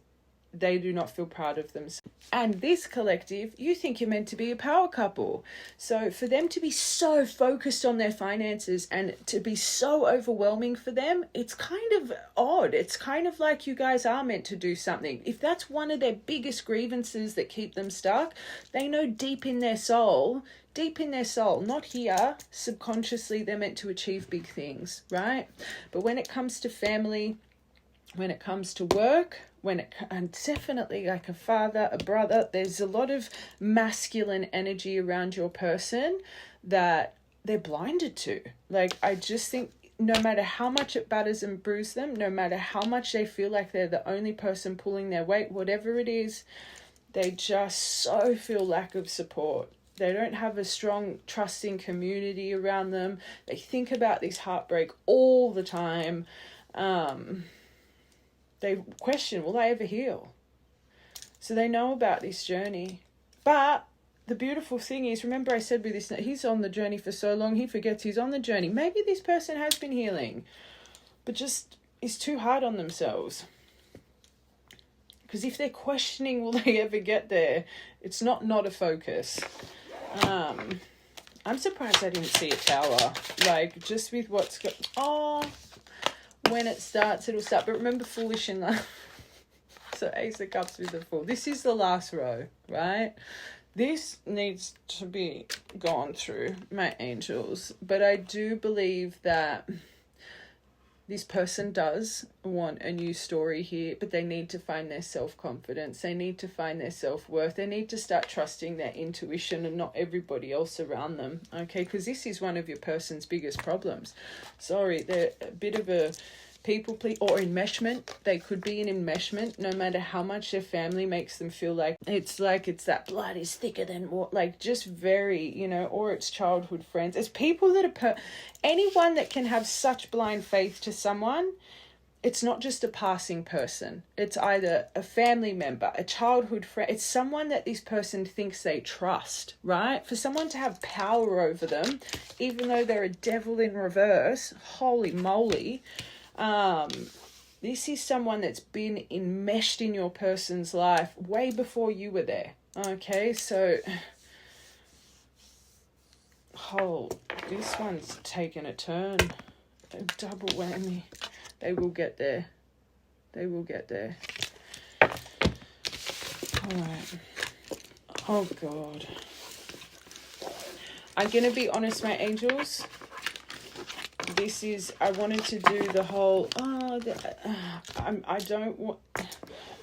They do not feel proud of themselves. And this collective, you think you're meant to be a power couple. So for them to be so focused on their finances and to be so overwhelming for them, it's kind of odd. It's kind of like you guys are meant to do something. If that's one of their biggest grievances that keep them stuck, they know deep in their soul, not here, subconsciously, they're meant to achieve big things, right? But when it comes to family, when it comes to work, and definitely like a father, a brother, there's a lot of masculine energy around your person that they're blinded to. Like, I just think no matter how much it batters and bruises them, no matter how much they feel like they're the only person pulling their weight, whatever it is, they just so feel lack of support. They don't have a strong, trusting community around them. They think about this heartbreak all the time. They question, will I ever heal? So they know about this journey. But the beautiful thing is, remember I said with this, he's on the journey for so long, he forgets he's on the journey. Maybe this person has been healing, but just is too hard on themselves. Because if they're questioning, will they ever get there? It's not a focus. I'm surprised I didn't see a tower. Like, just with what's when it starts, it'll start. But remember, foolish in love. So Ace of Cups with the Fool. This is the last row, right? This needs to be gone through, my angels. But I do believe that this person does want a new story here, but they need to find their self-confidence. They need to find their self-worth. They need to start trusting their intuition and not everybody else around them, okay? Because this is one of your person's biggest problems. Sorry, they're a bit of a people please, or enmeshment. They could be in enmeshment, no matter how much their family makes them feel like it's that blood is thicker than water, like just very, or it's childhood friends. It's people that are anyone that can have such blind faith to someone. It's not just a passing person. It's either a family member, a childhood friend. It's someone that this person thinks they trust, right? For someone to have power over them, even though they're a devil in reverse, holy moly. This is someone that's been enmeshed in your person's life way before you were there. Okay, so this one's taken a turn. A double whammy. They will get there. They will get there. Alright. Oh God. I'm going to be honest, my angels. I wanted to do the whole, I don't want,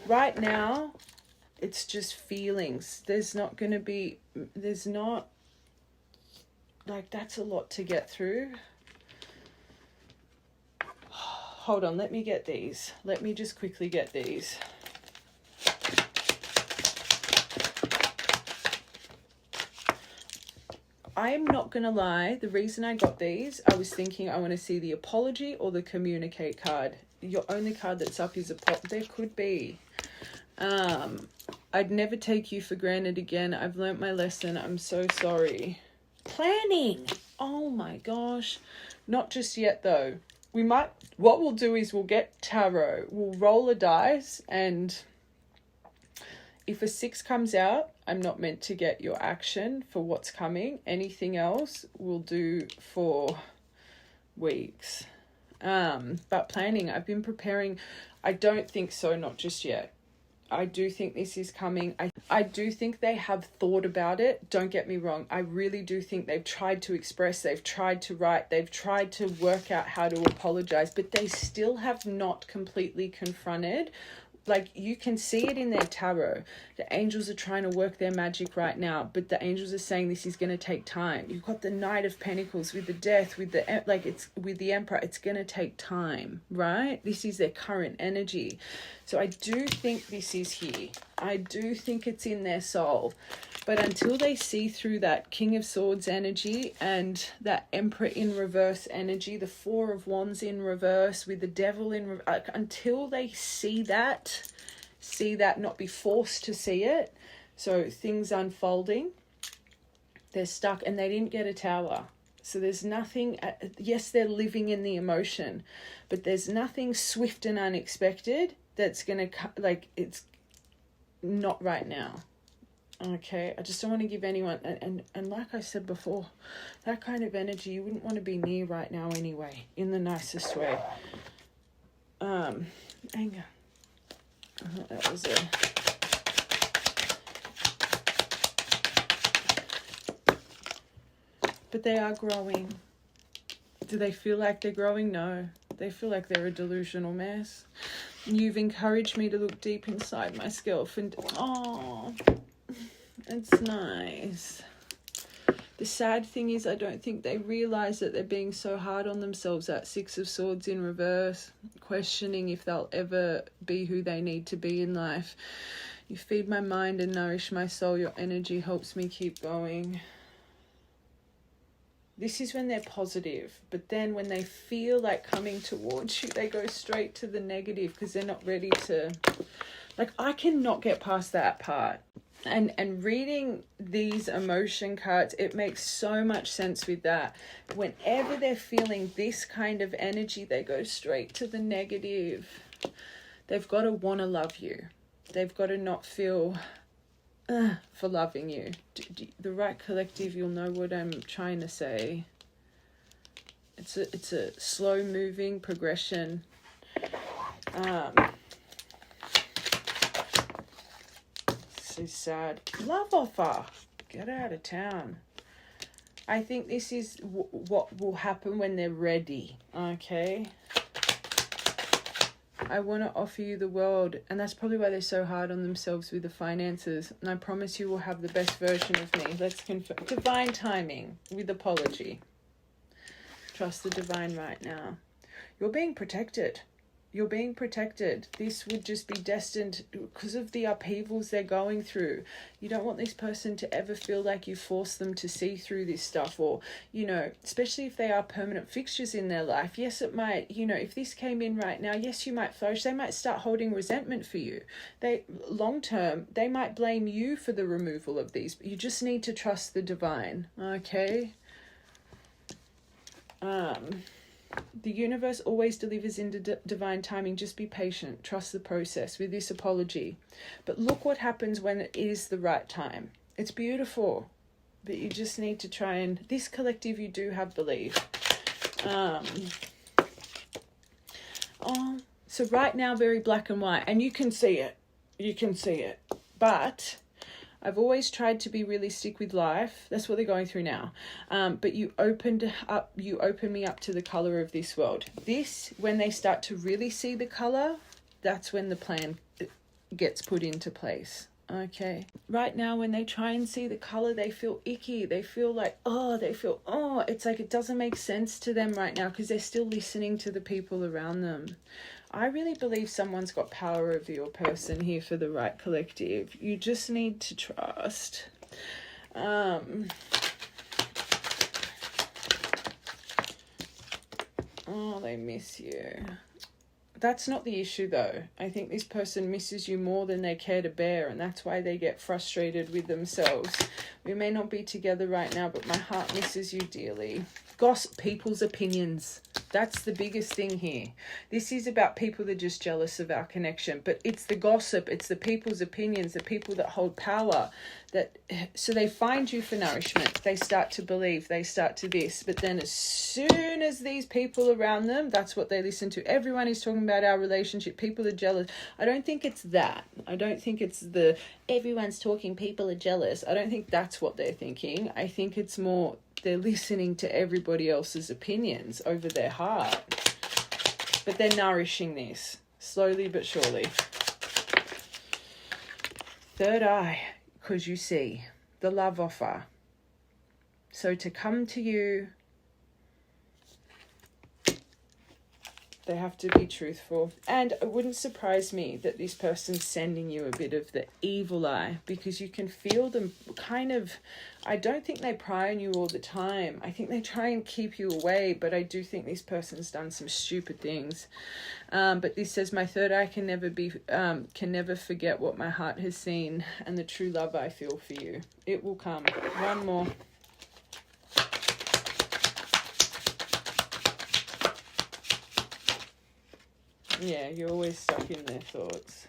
right now, it's just feelings. There's not, like, that's a lot to get through. Hold on, let me get these. Let me just quickly get these. I am not going to lie. The reason I got these, I was thinking I want to see the apology or the communicate card. Your only card that's up is there could be. I'd never take you for granted again. I've learnt my lesson. I'm so sorry. Planning. Oh my gosh. Not just yet though. What we'll do is we'll get tarot. We'll roll a dice, and if a 6 comes out, I'm not meant to get your action for what's coming. Anything else we'll do for weeks. But planning, I've been preparing. I don't think so, not just yet. I do think this is coming. I do think they have thought about it. Don't get me wrong. I really do think they've tried to express, they've tried to write, they've tried to work out how to apologize, but they still have not completely confronted. Like, you can see it in their tarot. The angels are trying to work their magic right now, but the angels are saying this is going to take time. You've got the Knight of Pentacles with the Death, with the Emperor. It's going to take time, right? This is their current energy. So I do think this is here. I do think it's in their soul. But until they see through that King of Swords energy and that Emperor in reverse energy, the Four of Wands in reverse with the Devil in reverse, until they see that, not be forced to see it. So things unfolding, they're stuck, and they didn't get a Tower. So there's nothing, yes, they're living in the emotion, but there's nothing swift and unexpected that's going to, it's not right now. Okay, I just don't want to give anyone, and like I said before, that kind of energy you wouldn't want to be near right now anyway, in the nicest way. Anger. That was but they are growing. Do they feel like they're growing? No. They feel like they're a delusional mess. You've encouraged me to look deep inside myself and, oh, it's nice. The sad thing is I don't think they realise that they're being so hard on themselves. That Six of Swords in reverse, questioning if they'll ever be who they need to be in life. You feed my mind and nourish my soul. Your energy helps me keep going. This is when they're positive, but then when they feel like coming towards you, they go straight to the negative because they're not ready to, I cannot get past that part. And reading these emotion cards, it makes so much sense with that. Whenever they're feeling this kind of energy, they go straight to the negative. They've got to want to love you. They've got to not feel for loving you. The right collective, you'll know what I'm trying to say. It's a slow moving progression. So sad. Love offer. Get out of town. I think this is what will happen when they're ready. Okay. I want to offer you the world, and that's probably why they're so hard on themselves with the finances. And I promise you will have the best version of me. Let's confirm. Divine timing with apology. Trust the divine right now. You're being protected. You're being protected. This would just be destined because of the upheavals they're going through. You don't want this person to ever feel like you force them to see through this stuff, or, especially if they are permanent fixtures in their life. Yes, it might, if this came in right now, yes, you might flourish. They might start holding resentment for you. Long term, they might blame you for the removal of these. But you just need to trust the divine, okay? The universe always delivers in divine timing. Just be patient. Trust the process with this apology. But look what happens when it is the right time. It's beautiful. But you just need to try and... This collective, you do have belief. So right now, very black and white. And you can see it. You can see it. But... I've always tried to be realistic with life. That's what they're going through now. But you open me up to the colour of this world. This, when they start to really see the colour, that's when the plan gets put into place. Okay. Right now, when they try and see the colour, they feel icky. They feel like, it's like it doesn't make sense to them right now because they're still listening to the people around them. I really believe someone's got power over your person here for the right collective. You just need to trust. Oh, they miss you. That's not the issue, though. I think this person misses you more than they care to bear, and that's why they get frustrated with themselves. We may not be together right now, but my heart misses you dearly. Gossip, people's opinions. That's the biggest thing here. This is about people that are just jealous of our connection, but it's the gossip, it's the people's opinions, the people that hold power. So they find you for nourishment. They start to believe, they start to this, but then as soon as these people around them, that's what they listen to. Everyone is talking about our relationship. People are jealous. I don't think it's that. I don't think it's the everyone's talking, people are jealous. I don't think that's what they're thinking. I think it's more they're listening to everybody else's opinions over their heart. But they're nourishing this, slowly but surely. Third eye, because you see the love offer. So to come to you, they have to be truthful. And it wouldn't surprise me that this person's sending you a bit of the evil eye, because you can feel them kind of, I don't think they pry on you all the time. I think they try and keep you away, but I do think this person's done some stupid things. But this says, my third eye can never forget what my heart has seen and the true love I feel for you. It will come. One more. Yeah, you're always stuck in their thoughts.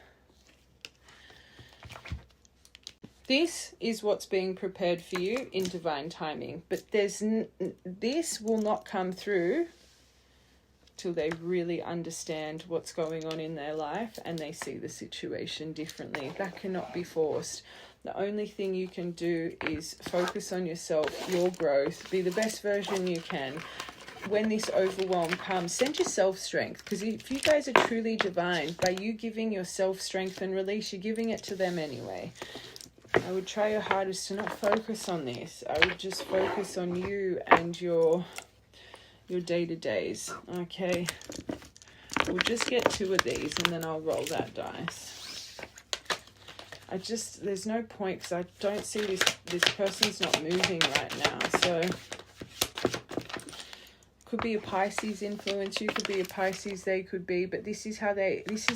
This is what's being prepared for you in divine timing. But this will not come through till they really understand what's going on in their life and they see the situation differently. That cannot be forced. The only thing you can do is focus on yourself, your growth, be the best version you can. When this overwhelm comes, send yourself strength, because if you guys are truly divine, by you giving yourself strength and release, you're giving it to them anyway. I would try your hardest to not focus on this. I would just focus on you and your day-to-days. Okay, we'll just get 2 of these and then I'll roll that dice. There's no point, because I don't see this person's not moving right now. So could be a Pisces influence, you could be a Pisces, they could be, but this is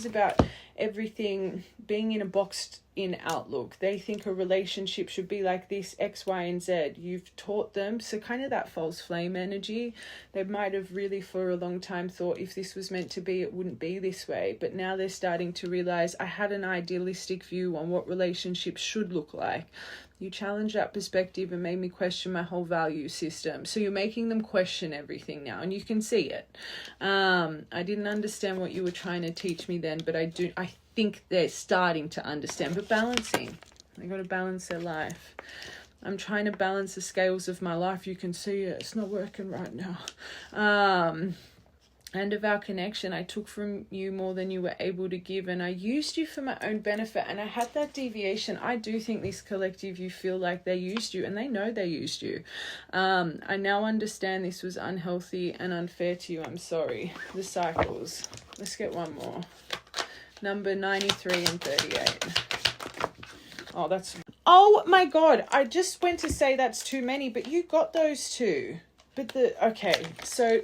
about everything being in a boxed in outlook. They think a relationship should be like this, X, Y, and Z. You've taught them, so kind of that false flame energy. They might have really for a long time thought if this was meant to be, it wouldn't be this way, but now they're starting to realize I had an idealistic view on what relationships should look like. You challenged that perspective and made me question my whole value system. So you're making them question everything now, and you can see it. I didn't understand what you were trying to teach me then, but I think they're starting to understand. But balancing. They got to balance their life. I'm trying to balance the scales of my life. You can see it. It's not working right now. And of our connection, I took from you more than you were able to give, and I used you for my own benefit, and I had that deviation. I do think this collective, you feel like they used you, and they know they used you. I now understand this was unhealthy and unfair to you. I'm sorry. The cycles. Let's get one more. Number 93 and 38. Oh, oh my God. I just went to say that's too many, but you got those two. Okay, so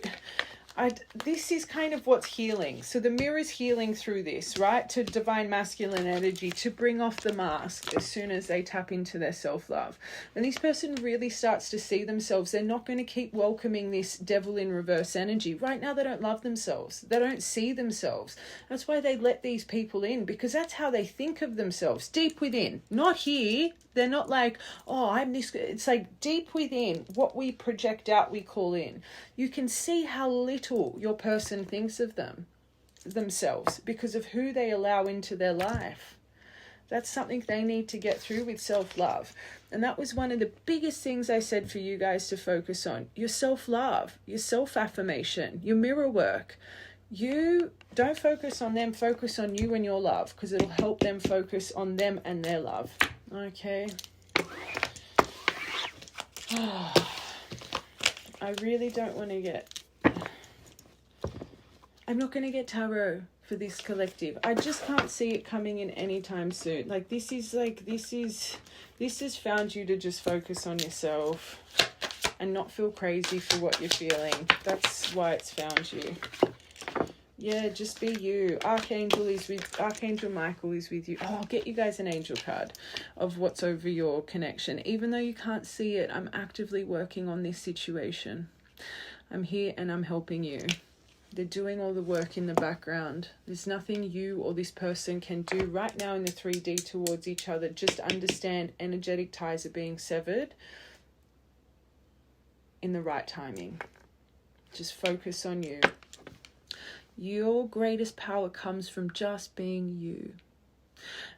this is kind of what's healing. So the mirror's healing through this, right? To divine masculine energy, to bring off the mask as soon as they tap into their self-love. When this person really starts to see themselves, they're not going to keep welcoming this devil in reverse energy. Right now, they don't love themselves. They don't see themselves. That's why they let these people in, because that's how they think of themselves, deep within, not here. They're not like, oh, I'm this. It's like deep within, what we project out, we call in. You can see how little your person thinks of themselves because of who they allow into their life. That's something they need to get through with self-love. And that was one of the biggest things I said for you guys to focus on. Your self-love, your self-affirmation, your mirror work. You don't focus on them, focus on you and your love, because it'll help them focus on them and their love. Okay. I really don't want to get... I'm not going to get tarot for this collective. I just can't see it coming in anytime soon. This has found you to just focus on yourself. and not feel crazy for what you're feeling. That's why it's found you. Yeah, just be you. Archangel Michael is with you. Oh, I'll get you guys an angel card of what's over your connection. Even though you can't see it, I'm actively working on this situation. I'm here and I'm helping you. They're doing all the work in the background. There's nothing you or this person can do right now in the 3D towards each other. Just understand energetic ties are being severed in the right timing. Just focus on you. Your greatest power comes from just being you.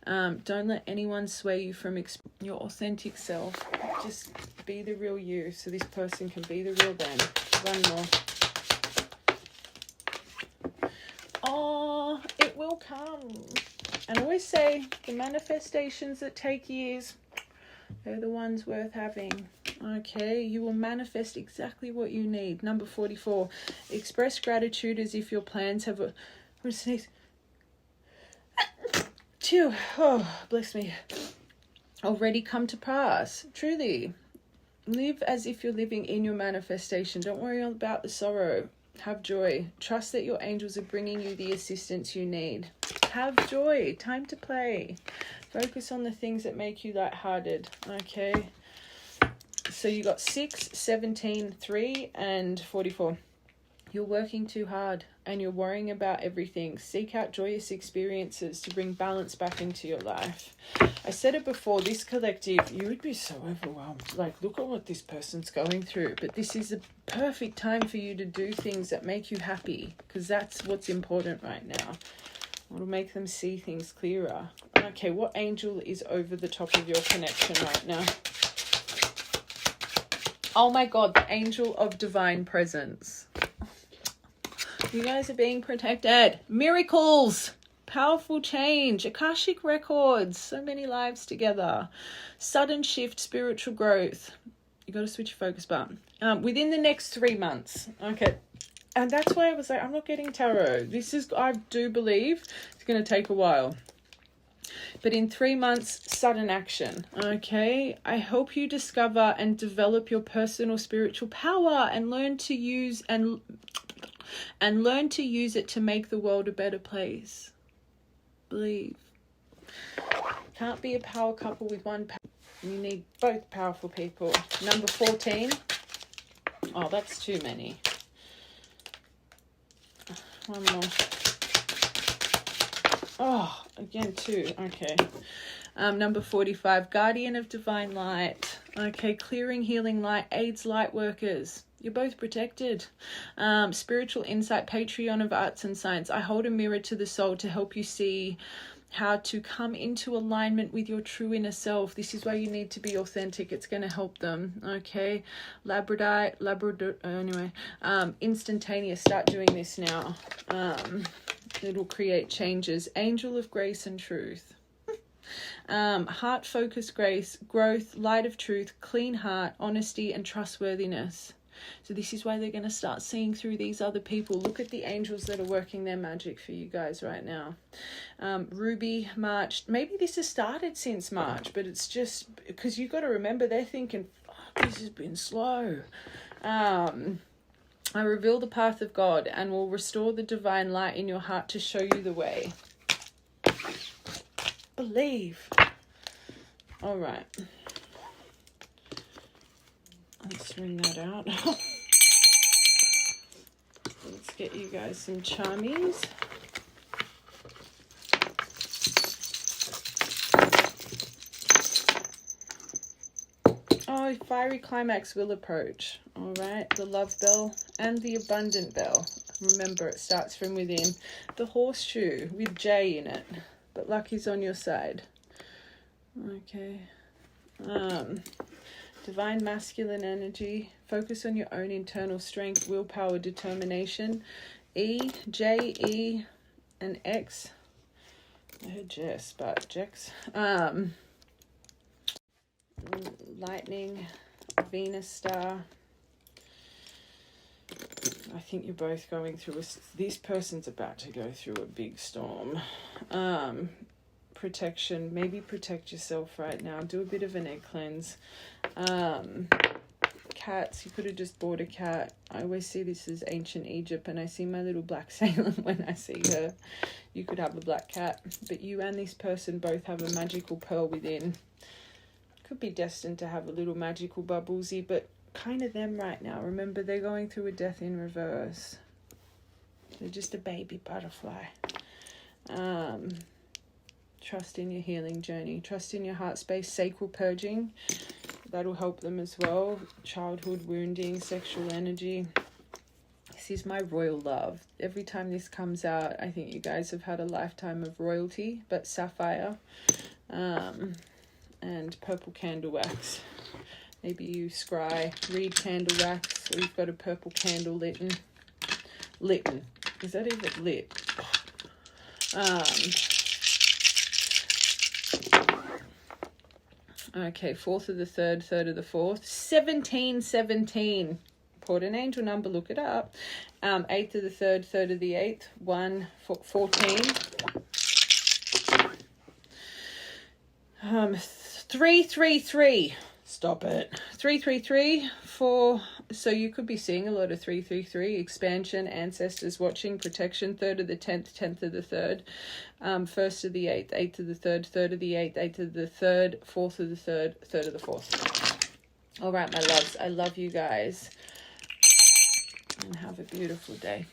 Don't let anyone sway you from your authentic self. Just be the real you so this person can be the real them. One more. Oh, it will come. And I always say the manifestations that take years, they're the ones worth having. Okay, you will manifest exactly what you need. Number 44, express gratitude as if your plans have bless me, already come to pass. Truly, live as if you're living in your manifestation. Don't worry about the sorrow. Have joy. Trust that your angels are bringing you the assistance you need. Have joy. Time to play. Focus on the things that make you lighthearted. Okay. So you got 6, 17, 3, and 44. You're working too hard and you're worrying about everything. Seek out joyous experiences to bring balance back into your life. I said it before, this collective, you would be so overwhelmed. Like, look at what this person's going through. But this is the perfect time for you to do things that make you happy, because that's what's important right now. It'll make them see things clearer. Okay, what angel is over the top of your connection right now? Oh my God, the angel of divine presence. You guys are being protected. Miracles. Powerful change. Akashic records. So many lives together. Sudden shift. Spiritual growth. You got to switch your focus button. Within the next 3 months. Okay. And that's why I was like, I'm not getting tarot. This is, I do believe it's going to take a while. But in 3 months, sudden action. Okay. I hope you discover and develop your personal spiritual power and learn to use it to make the world a better place. Believe. Can't be a power couple with one power. You need both powerful people. Number 14. Oh, that's too many. One more. Oh, again, 2. Okay. Number 45. Guardian of divine light. Okay. Clearing, healing light aids light workers. You're both protected. Spiritual insight, Patreon of arts and science. I hold a mirror to the soul to help you see how to come into alignment with your true inner self. This is why you need to be authentic. It's going to help them. Okay. Labrador, anyway. Instantaneous. Start doing this now. It'll create changes. Angel of grace and truth. Heart focused grace, growth, light of truth, clean heart, honesty and trustworthiness. So this is why they're going to start seeing through these other people. Look at the angels that are working their magic for you guys right now. Ruby, March. Maybe this has started since March, but it's just because you've got to remember they're thinking, fuck, this has been slow. I reveal the path of God and will restore the divine light in your heart to show you the way. Believe. All right. Let's ring that out. Let's get you guys some charmies. Oh, fiery climax will approach. All right. The love bell and the abundant bell. Remember, it starts from within. The horseshoe with J in it. But lucky's on your side. Okay. Divine masculine energy. Focus on your own internal strength, willpower, determination. E, J, E, and X. I heard Jess, but Jex. Lightning, Venus star. I think you're both going through this person's about to go through a big storm. Protection, maybe protect yourself right now. Do a bit of an egg cleanse. cats. You could have just bought a cat. I always see this as ancient Egypt, and I see my little black Salem when I see her. You could have a black cat, but you and this person both have a magical pearl within. Could be destined to have a little magical bubblesy, but kind of them right now. Remember, they're going through a death in reverse. They're just a baby butterfly. Trust in your healing journey. Trust in your heart space. Sacral purging. That'll help them as well. Childhood wounding, sexual energy. This is my royal love. Every time this comes out, I think you guys have had a lifetime of royalty. But sapphire and purple candle wax. Maybe you scry, read candle wax, or you've got a purple candle litten. Litten. Is that even lit? Okay, 4th of the 3rd, 3rd of the 4th. 1717. Put an angel number, look it up. 8th of the 3rd, 3rd of the 8th. 1, 14. 333. Stop it. 333 for, so you could be seeing a lot of 333. Expansion, ancestors watching, protection. 3rd of the 10th, 10th of the 3rd. 1st of the 8th, 8th of the 3rd, 3rd of the 8th, 8th of the 3rd, 4th of the 3rd, 3rd of the 4th. All right, my loves. I love you guys. And have a beautiful day.